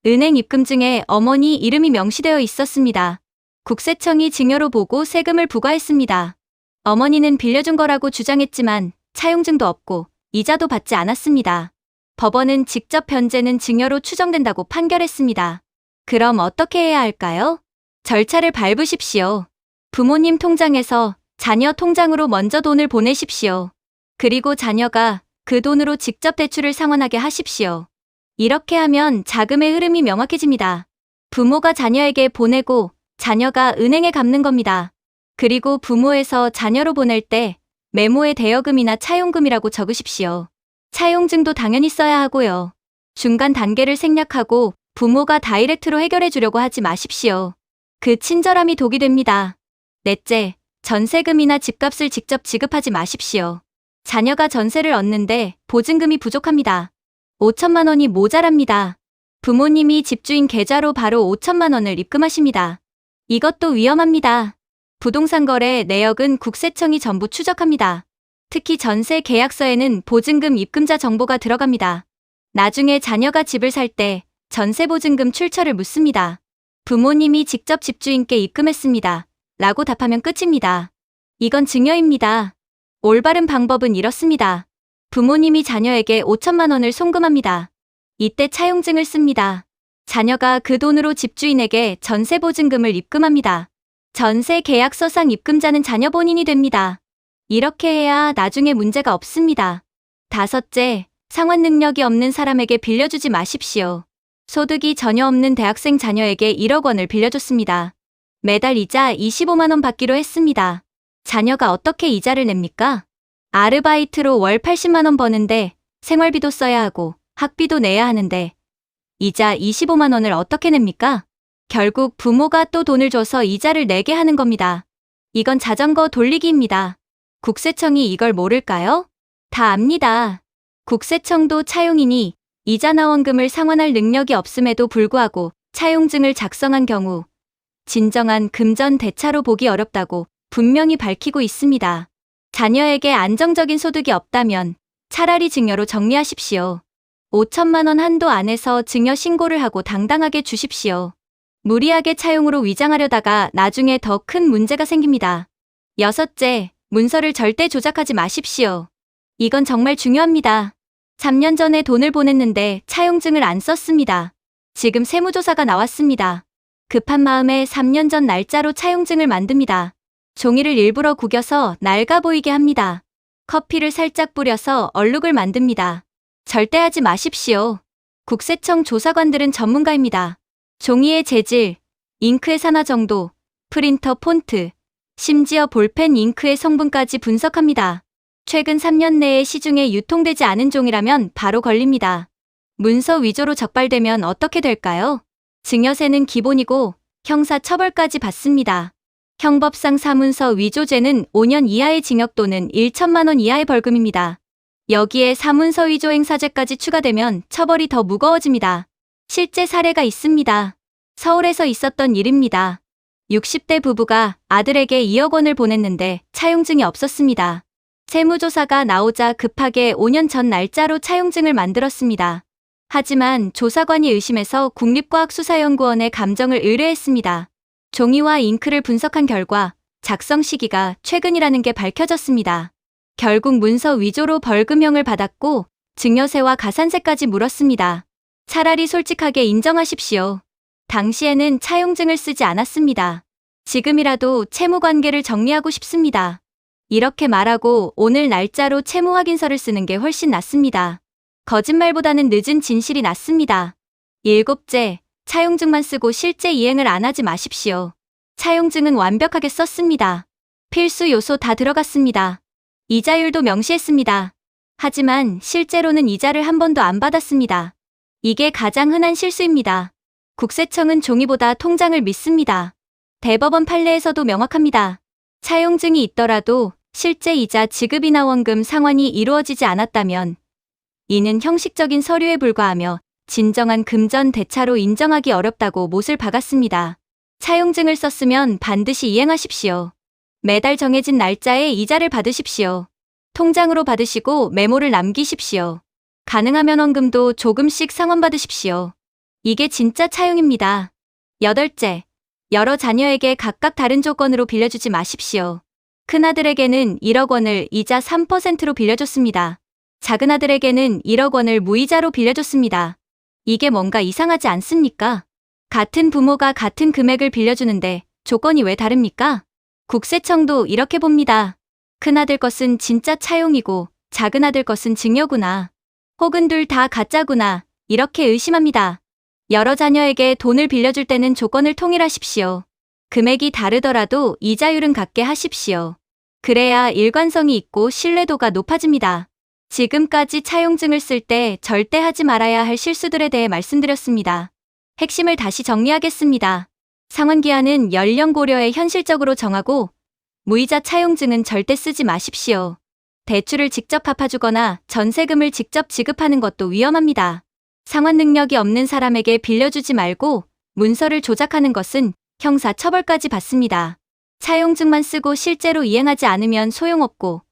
은행 입금증에 어머니 이름이 명시되어 있었습니다. 국세청이 증여로 보고 세금을 부과했습니다. 어머니는 빌려준 거라고 주장했지만 차용증도 없고 이자도 받지 않았습니다. 법원은 직접 변제는 증여로 추정된다고 판결했습니다. 그럼 어떻게 해야 할까요? 절차를 밟으십시오. 부모님 통장에서 자녀 통장으로 먼저 돈을 보내십시오. 그리고 자녀가 그 돈으로 직접 대출을 상환하게 하십시오. 이렇게 하면 자금의 흐름이 명확해집니다. 부모가 자녀에게 보내고 자녀가 은행에 갚는 겁니다. 그리고 부모에서 자녀로 보낼 때 메모에 대여금이나 차용금이라고 적으십시오. 차용증도 당연히 써야 하고요. 중간 단계를 생략하고 부모가 다이렉트로 해결해 주려고 하지 마십시오. 그 친절함이 독이 됩니다. 넷째, 전세금이나 집값을 직접 지급하지 마십시오. 자녀가 전세를 얻는데 보증금이 부족합니다. 5천만 원이 모자랍니다. 부모님이 집주인 계좌로 바로 5천만 원을 입금하십니다. 이것도 위험합니다. 부동산 거래 내역은 국세청이 전부 추적합니다. 특히 전세 계약서에는 보증금 입금자 정보가 들어갑니다. 나중에 자녀가 집을 살 때 전세 보증금 출처를 묻습니다. 부모님이 직접 집주인께 입금했습니다. 라고 답하면 끝입니다. 이건 증여입니다. 올바른 방법은 이렇습니다. 부모님이 자녀에게 5천만 원을 송금합니다. 이때 차용증을 씁니다. 자녀가 그 돈으로 집주인에게 전세 보증금을 입금합니다. 전세 계약서상 입금자는 자녀 본인이 됩니다. 이렇게 해야 나중에 문제가 없습니다. 다섯째, 상환 능력이 없는 사람에게 빌려주지 마십시오. 소득이 전혀 없는 대학생 자녀에게 1억 원을 빌려줬습니다. 매달 이자 25만 원 받기로 했습니다. 자녀가 어떻게 이자를 냅니까? 아르바이트로 월 80만 원 버는데 생활비도 써야 하고 학비도 내야 하는데 이자 25만 원을 어떻게 냅니까? 결국 부모가 또 돈을 줘서 이자를 내게 하는 겁니다. 이건 자전거 돌리기입니다. 국세청이 이걸 모를까요? 다 압니다. 국세청도 차용인이 이자나 원금을 상환할 능력이 없음에도 불구하고 차용증을 작성한 경우 진정한 금전 대차로 보기 어렵다고 분명히 밝히고 있습니다. 자녀에게 안정적인 소득이 없다면 차라리 증여로 정리하십시오. 5천만 원 한도 안에서 증여 신고를 하고 당당하게 주십시오. 무리하게 차용으로 위장하려다가 나중에 더 큰 문제가 생깁니다. 여섯째, 문서를 절대 조작하지 마십시오. 이건 정말 중요합니다. 3년 전에 돈을 보냈는데 차용증을 안 썼습니다. 지금 세무조사가 나왔습니다. 급한 마음에 3년 전 날짜로 차용증을 만듭니다. 종이를 일부러 구겨서 낡아 보이게 합니다. 커피를 살짝 뿌려서 얼룩을 만듭니다. 절대 하지 마십시오. 국세청 조사관들은 전문가입니다. 종이의 재질, 잉크의 산화 정도, 프린터 폰트, 심지어 볼펜 잉크의 성분까지 분석합니다. 최근 3년 내에 시중에 유통되지 않은 종이라면 바로 걸립니다. 문서 위조로 적발되면 어떻게 될까요? 증여세는 기본이고 형사 처벌까지 받습니다. 형법상 사문서 위조죄는 5년 이하의 징역 또는 1천만 원 이하의 벌금입니다. 여기에 사문서 위조 행사죄까지 추가되면 처벌이 더 무거워집니다. 실제 사례가 있습니다. 서울에서 있었던 일입니다. 60대 부부가 아들에게 2억 원을 보냈는데 차용증이 없었습니다. 세무조사가 나오자 급하게 5년 전 날짜로 차용증을 만들었습니다. 하지만 조사관이 의심해서 국립과학수사연구원에 감정을 의뢰했습니다. 종이와 잉크를 분석한 결과 작성 시기가 최근이라는 게 밝혀졌습니다. 결국 문서 위조로 벌금형을 받았고 증여세와 가산세까지 물었습니다. 차라리 솔직하게 인정하십시오. 당시에는 차용증을 쓰지 않았습니다. 지금이라도 채무관계를 정리하고 싶습니다. 이렇게 말하고 오늘 날짜로 채무 확인서를 쓰는 게 훨씬 낫습니다. 거짓말보다는 늦은 진실이 낫습니다. 일곱째, 차용증만 쓰고 실제 이행을 안 하지 마십시오. 차용증은 완벽하게 썼습니다. 필수 요소 다 들어갔습니다. 이자율도 명시했습니다. 하지만 실제로는 이자를 한 번도 안 받았습니다. 이게 가장 흔한 실수입니다. 국세청은 종이보다 통장을 믿습니다. 대법원 판례에서도 명확합니다. 차용증이 있더라도 실제 이자 지급이나 원금 상환이 이루어지지 않았다면 이는 형식적인 서류에 불과하며 진정한 금전 대차로 인정하기 어렵다고 못을 박았습니다. 차용증을 썼으면 반드시 이행하십시오. 매달 정해진 날짜에 이자를 받으십시오. 통장으로 받으시고 메모를 남기십시오. 가능하면 원금도 조금씩 상환받으십시오. 이게 진짜 차용입니다. 여덟째, 여러 자녀에게 각각 다른 조건으로 빌려주지 마십시오. 큰아들에게는 1억 원을 이자 3%로 빌려줬습니다. 작은아들에게는 1억 원을 무이자로 빌려줬습니다. 이게 뭔가 이상하지 않습니까? 같은 부모가 같은 금액을 빌려주는데 조건이 왜 다릅니까? 국세청도 이렇게 봅니다. 큰아들 것은 진짜 차용이고 작은아들 것은 증여구나. 혹은 둘 다 가짜구나. 이렇게 의심합니다. 여러 자녀에게 돈을 빌려줄 때는 조건을 통일하십시오. 금액이 다르더라도 이자율은 같게 하십시오. 그래야 일관성이 있고 신뢰도가 높아집니다. 지금까지 차용증을 쓸 때 절대 하지 말아야 할 실수들에 대해 말씀드렸습니다. 핵심을 다시 정리하겠습니다. 상환기한은 연령 고려에 현실적으로 정하고 무이자 차용증은 절대 쓰지 마십시오. 대출을 직접 갚아주거나 전세금을 직접 지급하는 것도 위험합니다. 상환 능력이 없는 사람에게 빌려주지 말고 문서를 조작하는 것은 형사 처벌까지 받습니다. 차용증만 쓰고 실제로 이행하지 않으면 소용없고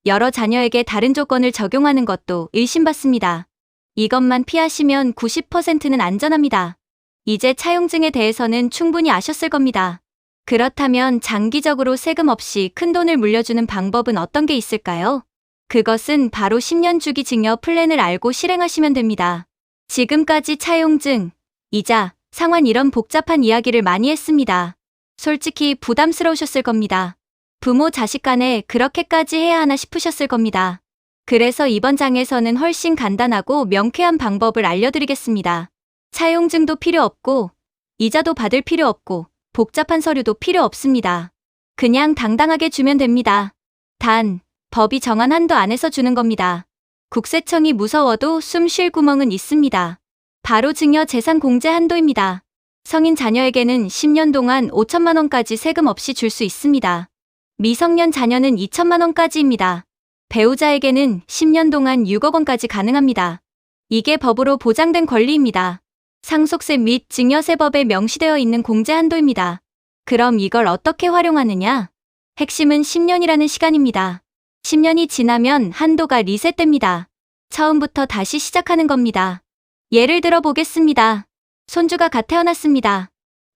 여러 자녀에게 다른 조건을 적용하는 것도 의심받습니다. 이것만 피하시면 90%는 안전합니다. 이제 차용증에 대해서는 충분히 아셨을 겁니다. 그렇다면 장기적으로 세금 없이 큰돈을 물려주는 방법은 어떤 게 있을까요? 그것은 바로 10년 주기 증여 플랜을 알고 실행하시면 됩니다. 지금까지 차용증, 이자, 상환 이런 복잡한 이야기를 많이 했습니다. 솔직히 부담스러우셨을 겁니다. 부모 자식 간에 그렇게까지 해야 하나 싶으셨을 겁니다. 그래서 이번 장에서는 훨씬 간단하고 명쾌한 방법을 알려드리겠습니다. 차용증도 필요 없고 이자도 받을 필요 없고 복잡한 서류도 필요 없습니다. 그냥 당당하게 주면 됩니다. 단, 법이 정한 한도 안에서 주는 겁니다. 국세청이 무서워도 숨 쉴 구멍은 있습니다. 바로 증여 재산 공제 한도입니다. 성인 자녀에게는 10년 동안 5천만 원까지 세금 없이 줄 수 있습니다. 미성년 자녀는 2천만 원까지입니다. 배우자에게는 10년 동안 6억 원까지 가능합니다. 이게 법으로 보장된 권리입니다. 상속세 및 증여세법에 명시되어 있는 공제 한도입니다. 그럼 이걸 어떻게 활용하느냐? 핵심은 10년이라는 시간입니다. 10년이 지나면 한도가 리셋됩니다. 처음부터 다시 시작하는 겁니다. 예를 들어 보겠습니다. 손주가 갓 태어났습니다.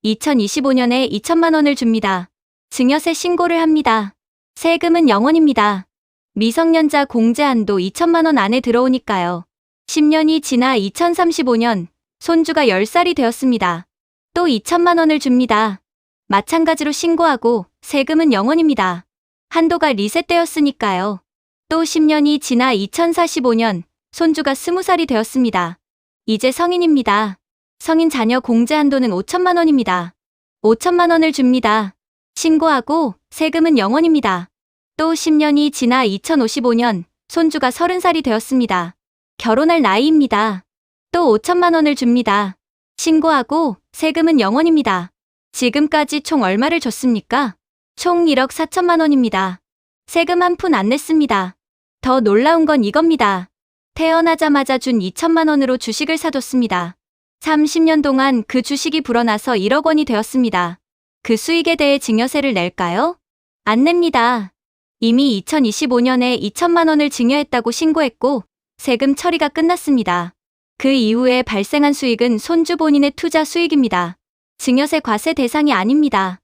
2025년에 2천만 원을 줍니다. 증여세 신고를 합니다. 세금은 0원입니다. 미성년자 공제 한도 2천만 원 안에 들어오니까요. 10년이 지나 2035년 손주가 10살이 되었습니다. 또 2천만 원을 줍니다. 마찬가지로 신고하고 세금은 0원입니다. 한도가 리셋되었으니까요. 또 10년이 지나 2045년 손주가 20살이 되었습니다. 이제 성인입니다. 성인 자녀 공제 한도는 5천만 원입니다. 5천만 원을 줍니다. 신고하고 세금은 0원입니다. 또 10년이 지나 2055년 손주가 30살이 되었습니다. 결혼할 나이입니다. 또 5천만 원을 줍니다. 신고하고 세금은 0원입니다. 지금까지 총 얼마를 줬습니까? 총 1억 4천만 원입니다. 세금 한 푼 안 냈습니다. 더 놀라운 건 이겁니다. 태어나자마자 준 2천만 원으로 주식을 사줬습니다. 30년 동안 그 주식이 불어나서 1억 원이 되었습니다. 그 수익에 대해 증여세를 낼까요? 안 냅니다. 이미 2025년에 2천만 원을 증여했다고 신고했고 세금 처리가 끝났습니다. 그 이후에 발생한 수익은 손주 본인의 투자 수익입니다. 증여세 과세 대상이 아닙니다.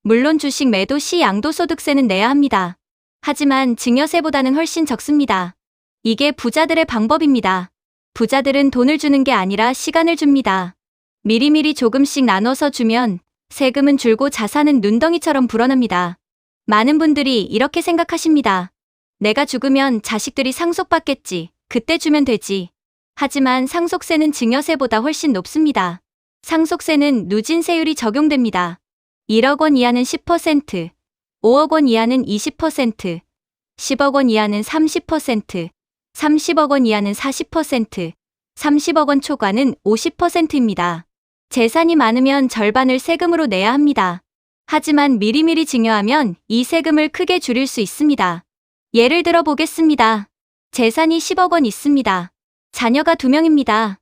물론 주식 매도 시 양도소득세는 내야 합니다. 하지만 증여세보다는 훨씬 적습니다. 이게 부자들의 방법입니다. 부자들은 돈을 주는 게 아니라 시간을 줍니다. 미리미리 조금씩 나눠서 주면 세금은 줄고 자산은 눈덩이처럼 불어납니다. 많은 분들이 이렇게 생각하십니다. 내가 죽으면 자식들이 상속받겠지. 그때 주면 되지. 하지만 상속세는 증여세보다 훨씬 높습니다. 상속세는 누진세율이 적용됩니다. 1억 원 이하는 10%, 5억 원 이하는 20%, 10억 원 이하는 30%, 30억 원 이하는 40%, 30억 원 초과는 50%입니다. 재산이 많으면 절반을 세금으로 내야 합니다. 하지만 미리미리 증여하면 이 세금을 크게 줄일 수 있습니다. 예를 들어 보겠습니다. 재산이 10억 원 있습니다. 자녀가 2명입니다.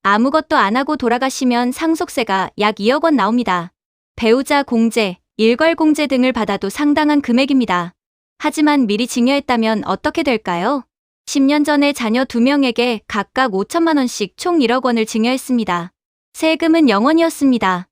아무것도 안 하고 돌아가시면 상속세가 약 2억 원 나옵니다. 배우자 공제, 일괄 공제 등을 받아도 상당한 금액입니다. 하지만 미리 증여했다면 어떻게 될까요? 10년 전에 자녀 2명에게 각각 5천만 원씩 총 1억 원을 증여했습니다. 세금은 0원이었습니다.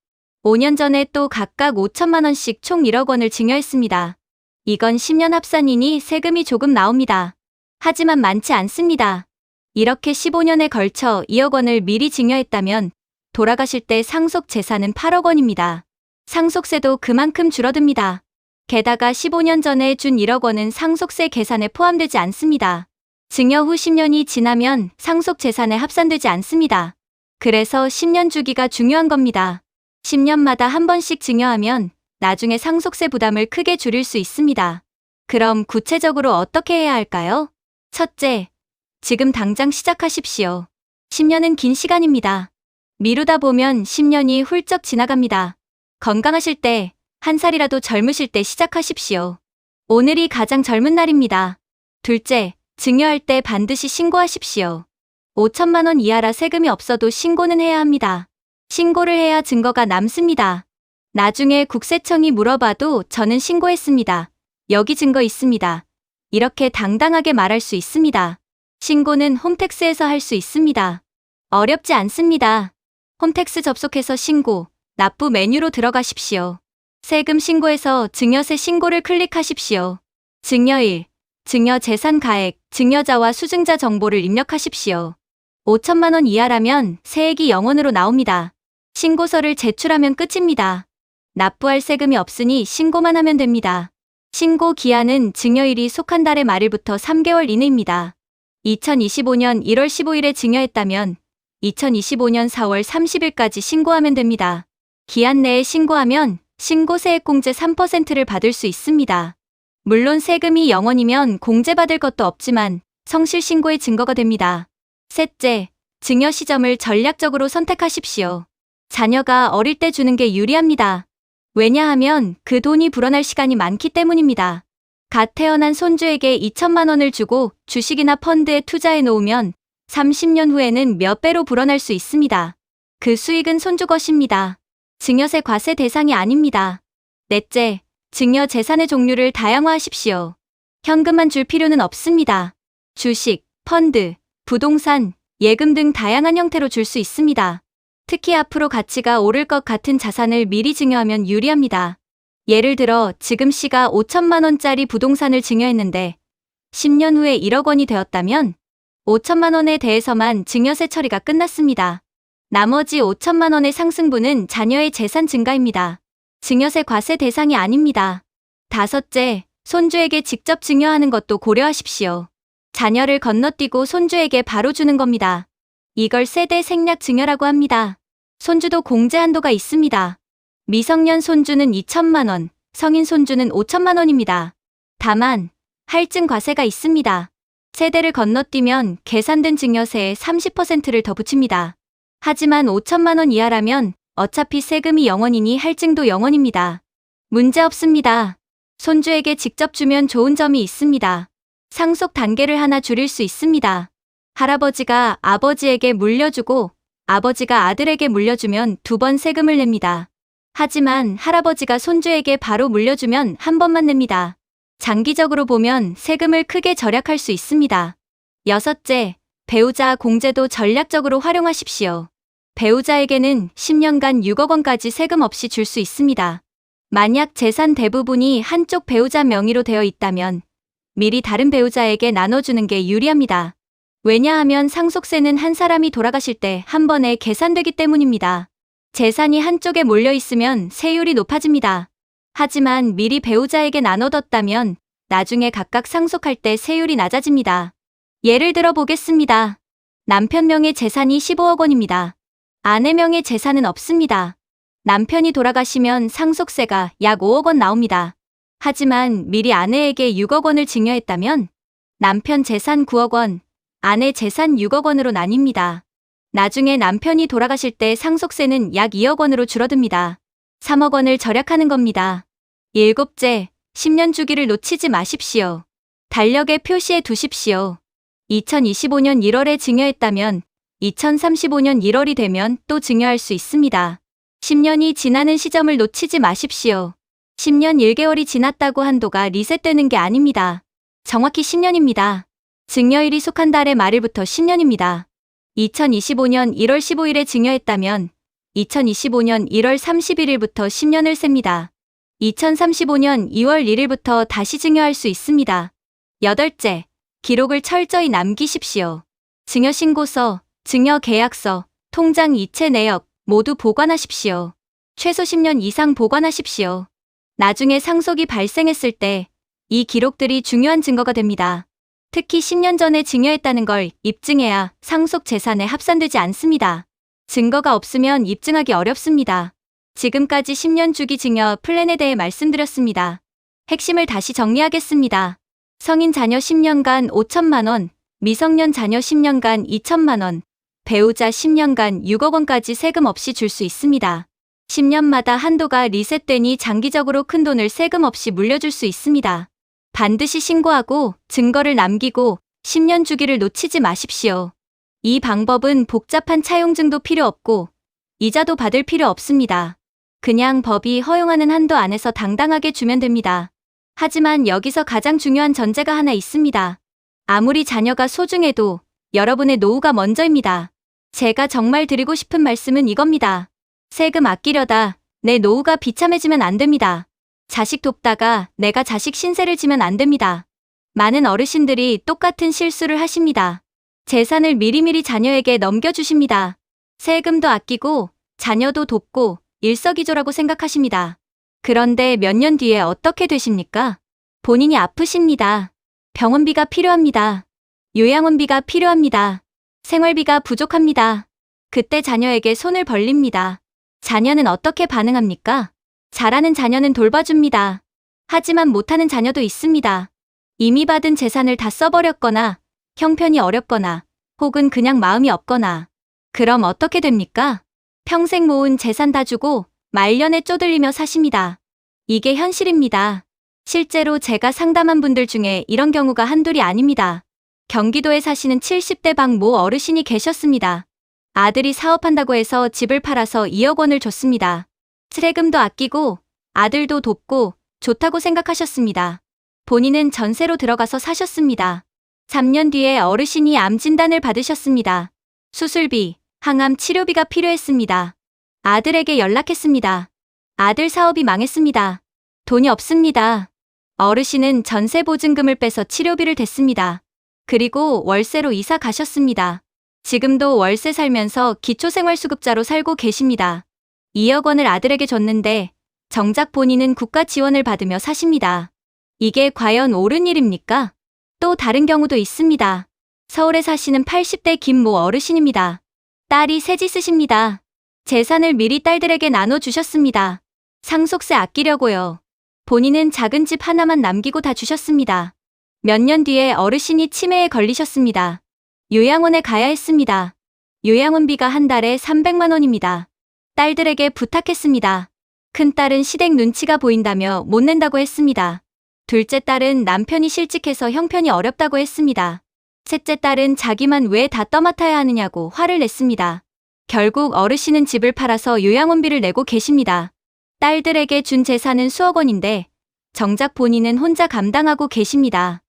5년 전에 또 각각 5천만 원씩 총 1억 원을 증여했습니다. 이건 10년 합산이니 세금이 조금 나옵니다. 하지만 많지 않습니다. 이렇게 15년에 걸쳐 2억 원을 미리 증여했다면 돌아가실 때 상속 재산은 8억 원입니다. 상속세도 그만큼 줄어듭니다. 게다가 15년 전에 준 1억 원은 상속세 계산에 포함되지 않습니다. 증여 후 10년이 지나면 상속 재산에 합산되지 않습니다. 그래서 10년 주기가 중요한 겁니다. 10년마다 한 번씩 증여하면 나중에 상속세 부담을 크게 줄일 수 있습니다. 그럼 구체적으로 어떻게 해야 할까요? 첫째, 지금 당장 시작하십시오. 10년은 긴 시간입니다. 미루다 보면 10년이 훌쩍 지나갑니다. 건강하실 때, 한 살이라도 젊으실 때 시작하십시오. 오늘이 가장 젊은 날입니다. 둘째, 증여할 때 반드시 신고하십시오. 5천만 원 이하라 세금이 없어도 신고는 해야 합니다. 신고를 해야 증거가 남습니다. 나중에 국세청이 물어봐도 저는 신고했습니다. 여기 증거 있습니다. 이렇게 당당하게 말할 수 있습니다. 신고는 홈택스에서 할 수 있습니다. 어렵지 않습니다. 홈택스 접속해서 신고, 납부 메뉴로 들어가십시오. 세금 신고에서 증여세 신고를 클릭하십시오. 증여일, 증여 재산 가액, 증여자와 수증자 정보를 입력하십시오. 5천만 원 이하라면 세액이 0원으로 나옵니다. 신고서를 제출하면 끝입니다. 납부할 세금이 없으니 신고만 하면 됩니다. 신고 기한은 증여일이 속한 달의 말일부터 3개월 이내입니다. 2025년 1월 15일에 증여했다면 2025년 4월 30일까지 신고하면 됩니다. 기한 내에 신고하면 신고세액공제 3%를 받을 수 있습니다. 물론 세금이 0원이면 공제받을 것도 없지만 성실신고의 증거가 됩니다. 셋째, 증여 시점을 전략적으로 선택하십시오. 자녀가 어릴 때 주는 게 유리합니다. 왜냐하면 그 돈이 불어날 시간이 많기 때문입니다. 갓 태어난 손주에게 2천만 원을 주고 주식이나 펀드에 투자해 놓으면 30년 후에는 몇 배로 불어날 수 있습니다. 그 수익은 손주 것입니다. 증여세 과세 대상이 아닙니다. 넷째, 증여 재산의 종류를 다양화하십시오. 현금만 줄 필요는 없습니다. 주식, 펀드, 부동산, 예금 등 다양한 형태로 줄 수 있습니다. 특히 앞으로 가치가 오를 것 같은 자산을 미리 증여하면 유리합니다. 예를 들어 지금 씨가 5천만 원짜리 부동산을 증여했는데 10년 후에 1억 원이 되었다면 5천만 원에 대해서만 증여세 처리가 끝났습니다. 나머지 5천만 원의 상승분은 자녀의 재산 증가입니다. 증여세 과세 대상이 아닙니다. 다섯째, 손주에게 직접 증여하는 것도 고려하십시오. 자녀를 건너뛰고 손주에게 바로 주는 겁니다. 이걸 세대 생략 증여라고 합니다. 손주도 공제 한도가 있습니다. 미성년 손주는 2천만 원, 성인 손주는 5천만 원입니다. 다만 할증 과세가 있습니다. 세대를 건너뛰면 계산된 증여세의 30%를 더 붙입니다. 하지만 5천만 원 이하라면 어차피 세금이 0원이니 할증도 0원입니다. 문제 없습니다. 손주에게 직접 주면 좋은 점이 있습니다. 상속 단계를 하나 줄일 수 있습니다. 할아버지가 아버지에게 물려주고 아버지가 아들에게 물려주면 2번 세금을 냅니다. 하지만 할아버지가 손주에게 바로 물려주면 한 번만 냅니다. 장기적으로 보면 세금을 크게 절약할 수 있습니다. 여섯째, 배우자 공제도 전략적으로 활용하십시오. 배우자에게는 10년간 6억 원까지 세금 없이 줄 수 있습니다. 만약 재산 대부분이 한쪽 배우자 명의로 되어 있다면 미리 다른 배우자에게 나눠주는 게 유리합니다. 왜냐하면 상속세는 한 사람이 돌아가실 때 한 번에 계산되기 때문입니다. 재산이 한쪽에 몰려 있으면 세율이 높아집니다. 하지만 미리 배우자에게 나눠뒀다면 나중에 각각 상속할 때 세율이 낮아집니다. 예를 들어 보겠습니다. 남편 명의 재산이 15억 원입니다. 아내 명의 재산은 없습니다. 남편이 돌아가시면 상속세가 약 5억 원 나옵니다. 하지만 미리 아내에게 6억 원을 증여했다면 남편 재산 9억 원, 아내 재산 6억 원으로 나뉩니다. 나중에 남편이 돌아가실 때 상속세는 약 2억 원으로 줄어듭니다. 3억 원을 절약하는 겁니다. 일곱째, 10년 주기를 놓치지 마십시오. 달력에 표시해 두십시오. 2025년 1월에 증여했다면 2035년 1월이 되면 또 증여할 수 있습니다. 10년이 지나는 시점을 놓치지 마십시오. 10년 1개월이 지났다고 한도가 리셋되는 게 아닙니다. 정확히 10년입니다. 증여일이 속한 달의 말일부터 10년입니다. 2025년 1월 15일에 증여했다면 2025년 1월 31일부터 10년을 셉니다. 2035년 2월 1일부터 다시 증여할 수 있습니다. 여덟째, 기록을 철저히 남기십시오. 증여신고서, 증여계약서, 통장 이체 내역, 모두 보관하십시오. 최소 10년 이상 보관하십시오. 나중에 상속이 발생했을 때 이 기록들이 중요한 증거가 됩니다. 특히 10년 전에 증여했다는 걸 입증해야 상속 재산에 합산되지 않습니다. 증거가 없으면 입증하기 어렵습니다. 지금까지 10년 주기 증여 플랜에 대해 말씀드렸습니다. 핵심을 다시 정리하겠습니다. 성인 자녀 10년간 5천만 원, 미성년 자녀 10년간 2천만 원, 배우자 10년간 6억 원까지 세금 없이 줄 수 있습니다. 10년마다 한도가 리셋되니 장기적으로 큰 돈을 세금 없이 물려줄 수 있습니다. 반드시 신고하고 증거를 남기고 10년 주기를 놓치지 마십시오. 이 방법은 복잡한 차용증도 필요 없고 이자도 받을 필요 없습니다. 그냥 법이 허용하는 한도 안에서 당당하게 주면 됩니다. 하지만 여기서 가장 중요한 전제가 하나 있습니다. 아무리 자녀가 소중해도 여러분의 노후가 먼저입니다. 제가 정말 드리고 싶은 말씀은 이겁니다. 세금 아끼려다 내 노후가 비참해지면 안 됩니다. 자식 돕다가 내가 자식 신세를 지면 안 됩니다. 많은 어르신들이 똑같은 실수를 하십니다. 재산을 미리미리 자녀에게 넘겨주십니다. 세금도 아끼고 자녀도 돕고 일석이조라고 생각하십니다. 그런데 몇 년 뒤에 어떻게 되십니까? 본인이 아프십니다. 병원비가 필요합니다. 요양원비가 필요합니다. 생활비가 부족합니다. 그때 자녀에게 손을 벌립니다. 자녀는 어떻게 반응합니까? 잘하는 자녀는 돌봐줍니다. 하지만 못하는 자녀도 있습니다. 이미 받은 재산을 다 써버렸거나 형편이 어렵거나 혹은 그냥 마음이 없거나 그럼 어떻게 됩니까? 평생 모은 재산 다 주고 말년에 쪼들리며 사십니다. 이게 현실입니다. 실제로 제가 상담한 분들 중에 이런 경우가 한둘이 아닙니다. 경기도에 사시는 70대 박 모 어르신이 계셨습니다. 아들이 사업한다고 해서 집을 팔아서 2억 원을 줬습니다. 세금도 아끼고 아들도 돕고 좋다고 생각하셨습니다. 본인은 전세로 들어가서 사셨습니다. 3년 뒤에 어르신이 암 진단을 받으셨습니다. 수술비, 항암 치료비가 필요했습니다. 아들에게 연락했습니다. 아들 사업이 망했습니다. 돈이 없습니다. 어르신은 전세 보증금을 빼서 치료비를 댔습니다. 그리고 월세로 이사 가셨습니다. 지금도 월세 살면서 기초생활수급자로 살고 계십니다. 2억 원을 아들에게 줬는데 정작 본인은 국가 지원을 받으며 사십니다. 이게 과연 옳은 일입니까? 또 다른 경우도 있습니다. 서울에 사시는 80대 김 모 어르신입니다. 딸이 새집 쓰십니다. 재산을 미리 딸들에게 나눠주셨습니다. 상속세 아끼려고요. 본인은 작은 집 하나만 남기고 다 주셨습니다. 몇 년 뒤에 어르신이 치매에 걸리셨습니다. 요양원에 가야 했습니다. 요양원비가 한 달에 300만 원입니다. 딸들에게 부탁했습니다. 큰딸은 시댁 눈치가 보인다며 못 낸다고 했습니다. 둘째 딸은 남편이 실직해서 형편이 어렵다고 했습니다. 셋째 딸은 자기만 왜 다 떠맡아야 하느냐고 화를 냈습니다. 결국 어르신은 집을 팔아서 요양원비를 내고 계십니다. 딸들에게 준 재산은 수억 원인데 정작 본인은 혼자 감당하고 계십니다.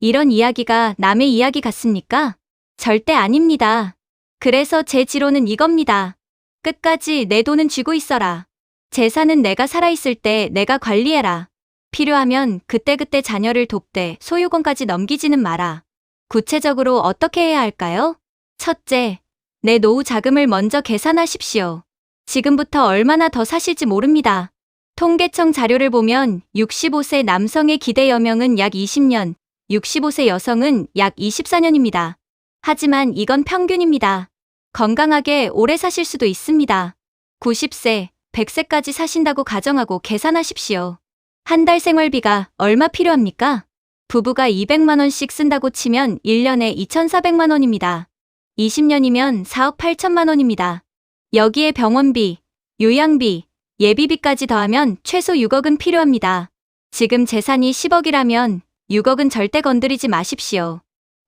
이런 이야기가 남의 이야기 같습니까? 절대 아닙니다. 그래서 제 지론은 이겁니다. 끝까지 내 돈은 쥐고 있어라. 재산은 내가 살아있을 때 내가 관리해라. 필요하면 그때그때 자녀를 돕되 소유권까지 넘기지는 마라. 구체적으로 어떻게 해야 할까요? 첫째, 내 노후 자금을 먼저 계산하십시오. 지금부터 얼마나 더 사실지 모릅니다. 통계청 자료를 보면 65세 남성의 기대 여명은 약 20년, 65세 여성은 약 24년입니다. 하지만 이건 평균입니다. 건강하게 오래 사실 수도 있습니다. 90세, 100세까지 사신다고 가정하고 계산하십시오. 한 달 생활비가 얼마 필요합니까? 부부가 200만 원씩 쓴다고 치면 1년에 2,400만 원입니다. 20년이면 4억 8천만 원입니다. 여기에 병원비, 요양비, 예비비까지 더하면 최소 6억은 필요합니다. 지금 재산이 10억이라면 6억은 절대 건드리지 마십시오.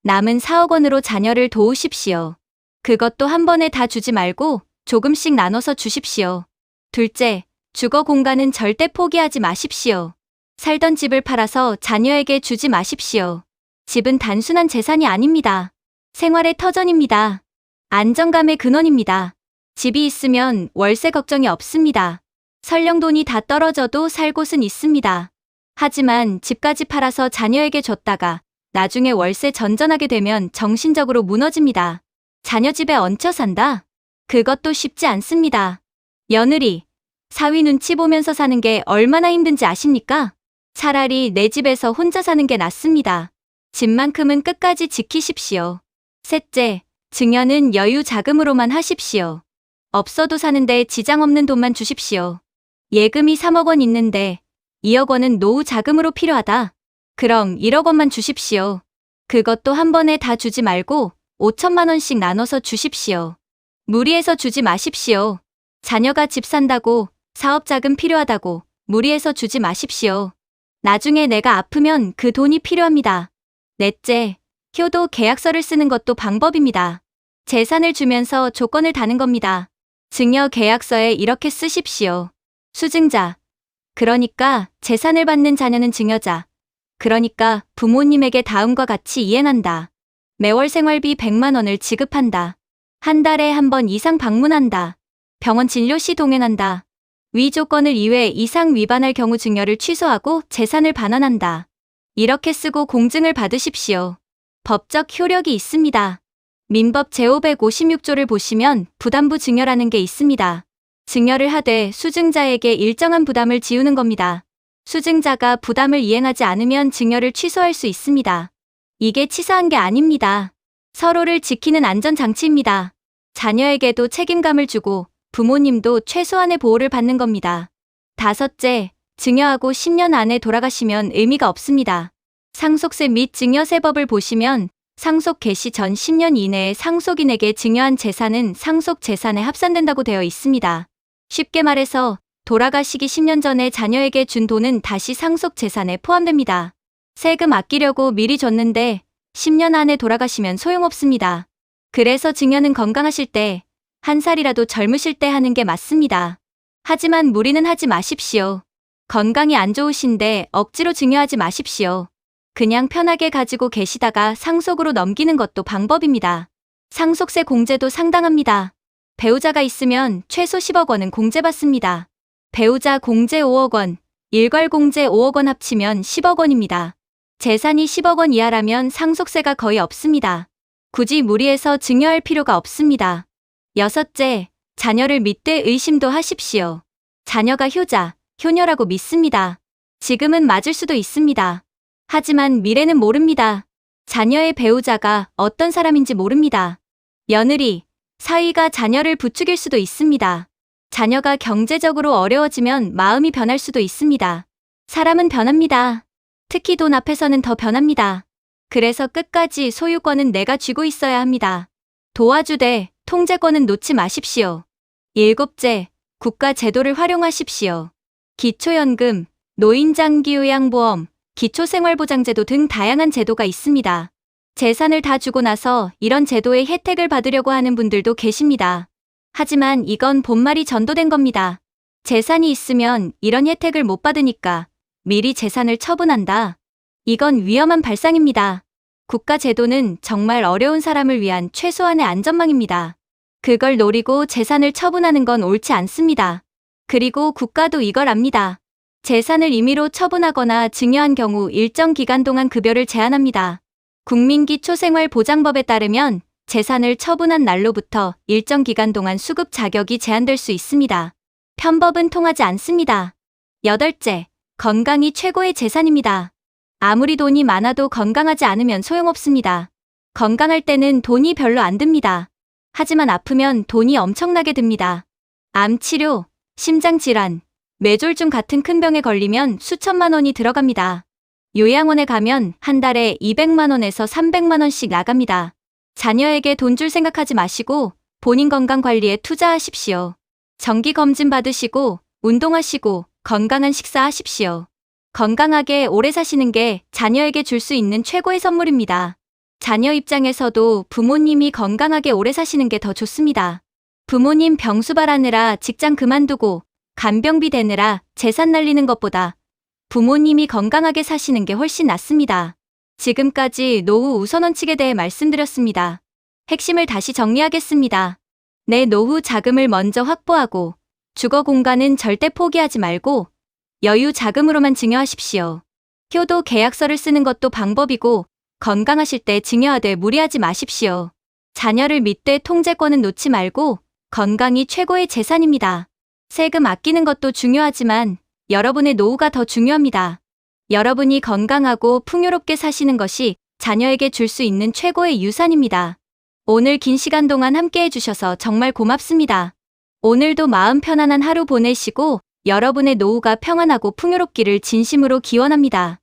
남은 4억 원으로 자녀를 도우십시오. 그것도 한 번에 다 주지 말고 조금씩 나눠서 주십시오. 둘째, 주거 공간은 절대 포기하지 마십시오. 살던 집을 팔아서 자녀에게 주지 마십시오. 집은 단순한 재산이 아닙니다. 생활의 터전입니다. 안정감의 근원입니다. 집이 있으면 월세 걱정이 없습니다. 설령 돈이 다 떨어져도 살 곳은 있습니다. 하지만 집까지 팔아서 자녀에게 줬다가 나중에 월세 전전하게 되면 정신적으로 무너집니다. 자녀 집에 얹혀 산다? 그것도 쉽지 않습니다. 며느리, 사위 눈치 보면서 사는 게 얼마나 힘든지 아십니까? 차라리 내 집에서 혼자 사는 게 낫습니다. 집만큼은 끝까지 지키십시오. 셋째, 증여는 여유 자금으로만 하십시오. 없어도 사는데 지장 없는 돈만 주십시오. 예금이 3억 원 있는데 2억 원은 노후 자금으로 필요하다. 그럼 1억 원만 주십시오. 그것도 한 번에 다 주지 말고 5천만 원씩 나눠서 주십시오. 무리해서 주지 마십시오. 자녀가 집 산다고, 사업 자금 필요하다고 무리해서 주지 마십시오. 나중에 내가 아프면 그 돈이 필요합니다. 넷째, 효도 계약서를 쓰는 것도 방법입니다. 재산을 주면서 조건을 다는 겁니다. 증여 계약서에 이렇게 쓰십시오. 수증자, 그러니까 재산을 받는 자녀는 증여자, 그러니까 부모님에게 다음과 같이 이행한다. 매월 생활비 100만 원을 지급한다. 한 달에 한 번 이상 방문한다. 병원 진료 시 동행한다. 위 조건을 2회 이상 위반할 경우 증여를 취소하고 재산을 반환한다. 이렇게 쓰고 공증을 받으십시오. 법적 효력이 있습니다. 민법 제556조를 보시면 부담부 증여라는 게 있습니다. 증여를 하되 수증자에게 일정한 부담을 지우는 겁니다. 수증자가 부담을 이행하지 않으면 증여를 취소할 수 있습니다. 이게 치사한 게 아닙니다. 서로를 지키는 안전장치입니다. 자녀에게도 책임감을 주고 부모님도 최소한의 보호를 받는 겁니다. 다섯째, 증여하고 10년 안에 돌아가시면 의미가 없습니다. 상속세 및 증여세법을 보시면 상속 개시 전 10년 이내에 상속인에게 증여한 재산은 상속 재산에 합산된다고 되어 있습니다. 쉽게 말해서 돌아가시기 10년 전에 자녀에게 준 돈은 다시 상속 재산에 포함됩니다. 세금 아끼려고 미리 줬는데 10년 안에 돌아가시면 소용없습니다. 그래서 증여는 건강하실 때, 한 살이라도 젊으실 때 하는 게 맞습니다. 하지만 무리는 하지 마십시오. 건강이 안 좋으신데 억지로 증여하지 마십시오. 그냥 편하게 가지고 계시다가 상속으로 넘기는 것도 방법입니다. 상속세 공제도 상당합니다. 배우자가 있으면 최소 10억 원은 공제받습니다. 배우자 공제 5억 원, 일괄 공제 5억 원 합치면 10억 원입니다. 재산이 10억 원 이하라면 상속세가 거의 없습니다. 굳이 무리해서 증여할 필요가 없습니다. 여섯째, 자녀를 믿되 의심도 하십시오. 자녀가 효자, 효녀라고 믿습니다. 지금은 맞을 수도 있습니다. 하지만 미래는 모릅니다. 자녀의 배우자가 어떤 사람인지 모릅니다. 며느리, 사위가 자녀를 부추길 수도 있습니다. 자녀가 경제적으로 어려워지면 마음이 변할 수도 있습니다. 사람은 변합니다. 특히 돈 앞에서는 더 변합니다. 그래서 끝까지 소유권은 내가 쥐고 있어야 합니다. 도와주되 통제권은 놓지 마십시오. 일곱째, 국가 제도를 활용하십시오. 기초연금, 노인장기요양보험, 기초생활보장제도 등 다양한 제도가 있습니다. 재산을 다 주고 나서 이런 제도의 혜택을 받으려고 하는 분들도 계십니다. 하지만 이건 본말이 전도된 겁니다. 재산이 있으면 이런 혜택을 못 받으니까 미리 재산을 처분한다. 이건 위험한 발상입니다. 국가 제도는 정말 어려운 사람을 위한 최소한의 안전망입니다. 그걸 노리고 재산을 처분하는 건 옳지 않습니다. 그리고 국가도 이걸 압니다. 재산을 임의로 처분하거나 증여한 경우 일정 기간 동안 급여를 제한합니다. 국민기초생활보장법에 따르면 재산을 처분한 날로부터 일정 기간 동안 수급 자격이 제한될 수 있습니다. 편법은 통하지 않습니다. 여덟째, 건강이 최고의 재산입니다. 아무리 돈이 많아도 건강하지 않으면 소용없습니다. 건강할 때는 돈이 별로 안 듭니다. 하지만 아프면 돈이 엄청나게 듭니다. 암 치료, 심장질환, 뇌졸중 같은 큰 병에 걸리면 수천만 원이 들어갑니다. 요양원에 가면 한 달에 200만 원에서 300만 원씩 나갑니다. 자녀에게 돈 줄 생각하지 마시고 본인 건강 관리에 투자하십시오. 정기 검진 받으시고 운동하시고 건강한 식사하십시오. 건강하게 오래 사시는 게 자녀에게 줄 수 있는 최고의 선물입니다. 자녀 입장에서도 부모님이 건강하게 오래 사시는 게 더 좋습니다. 부모님 병수발하느라 직장 그만두고 간병비 대느라 재산 날리는 것보다 부모님이 건강하게 사시는 게 훨씬 낫습니다. 지금까지 노후 우선 원칙에 대해 말씀드렸습니다. 핵심을 다시 정리하겠습니다. 내 노후 자금을 먼저 확보하고 주거 공간은 절대 포기하지 말고 여유 자금으로만 증여하십시오. 효도 계약서를 쓰는 것도 방법이고 건강하실 때 증여하되 무리하지 마십시오. 자녀를 믿되 통제권은 놓지 말고 건강이 최고의 재산입니다. 세금 아끼는 것도 중요하지만 여러분의 노후가 더 중요합니다. 여러분이 건강하고 풍요롭게 사시는 것이 자녀에게 줄 수 있는 최고의 유산입니다. 오늘 긴 시간 동안 함께 해주셔서 정말 고맙습니다. 오늘도 마음 편안한 하루 보내시고 여러분의 노후가 평안하고 풍요롭기를 진심으로 기원합니다.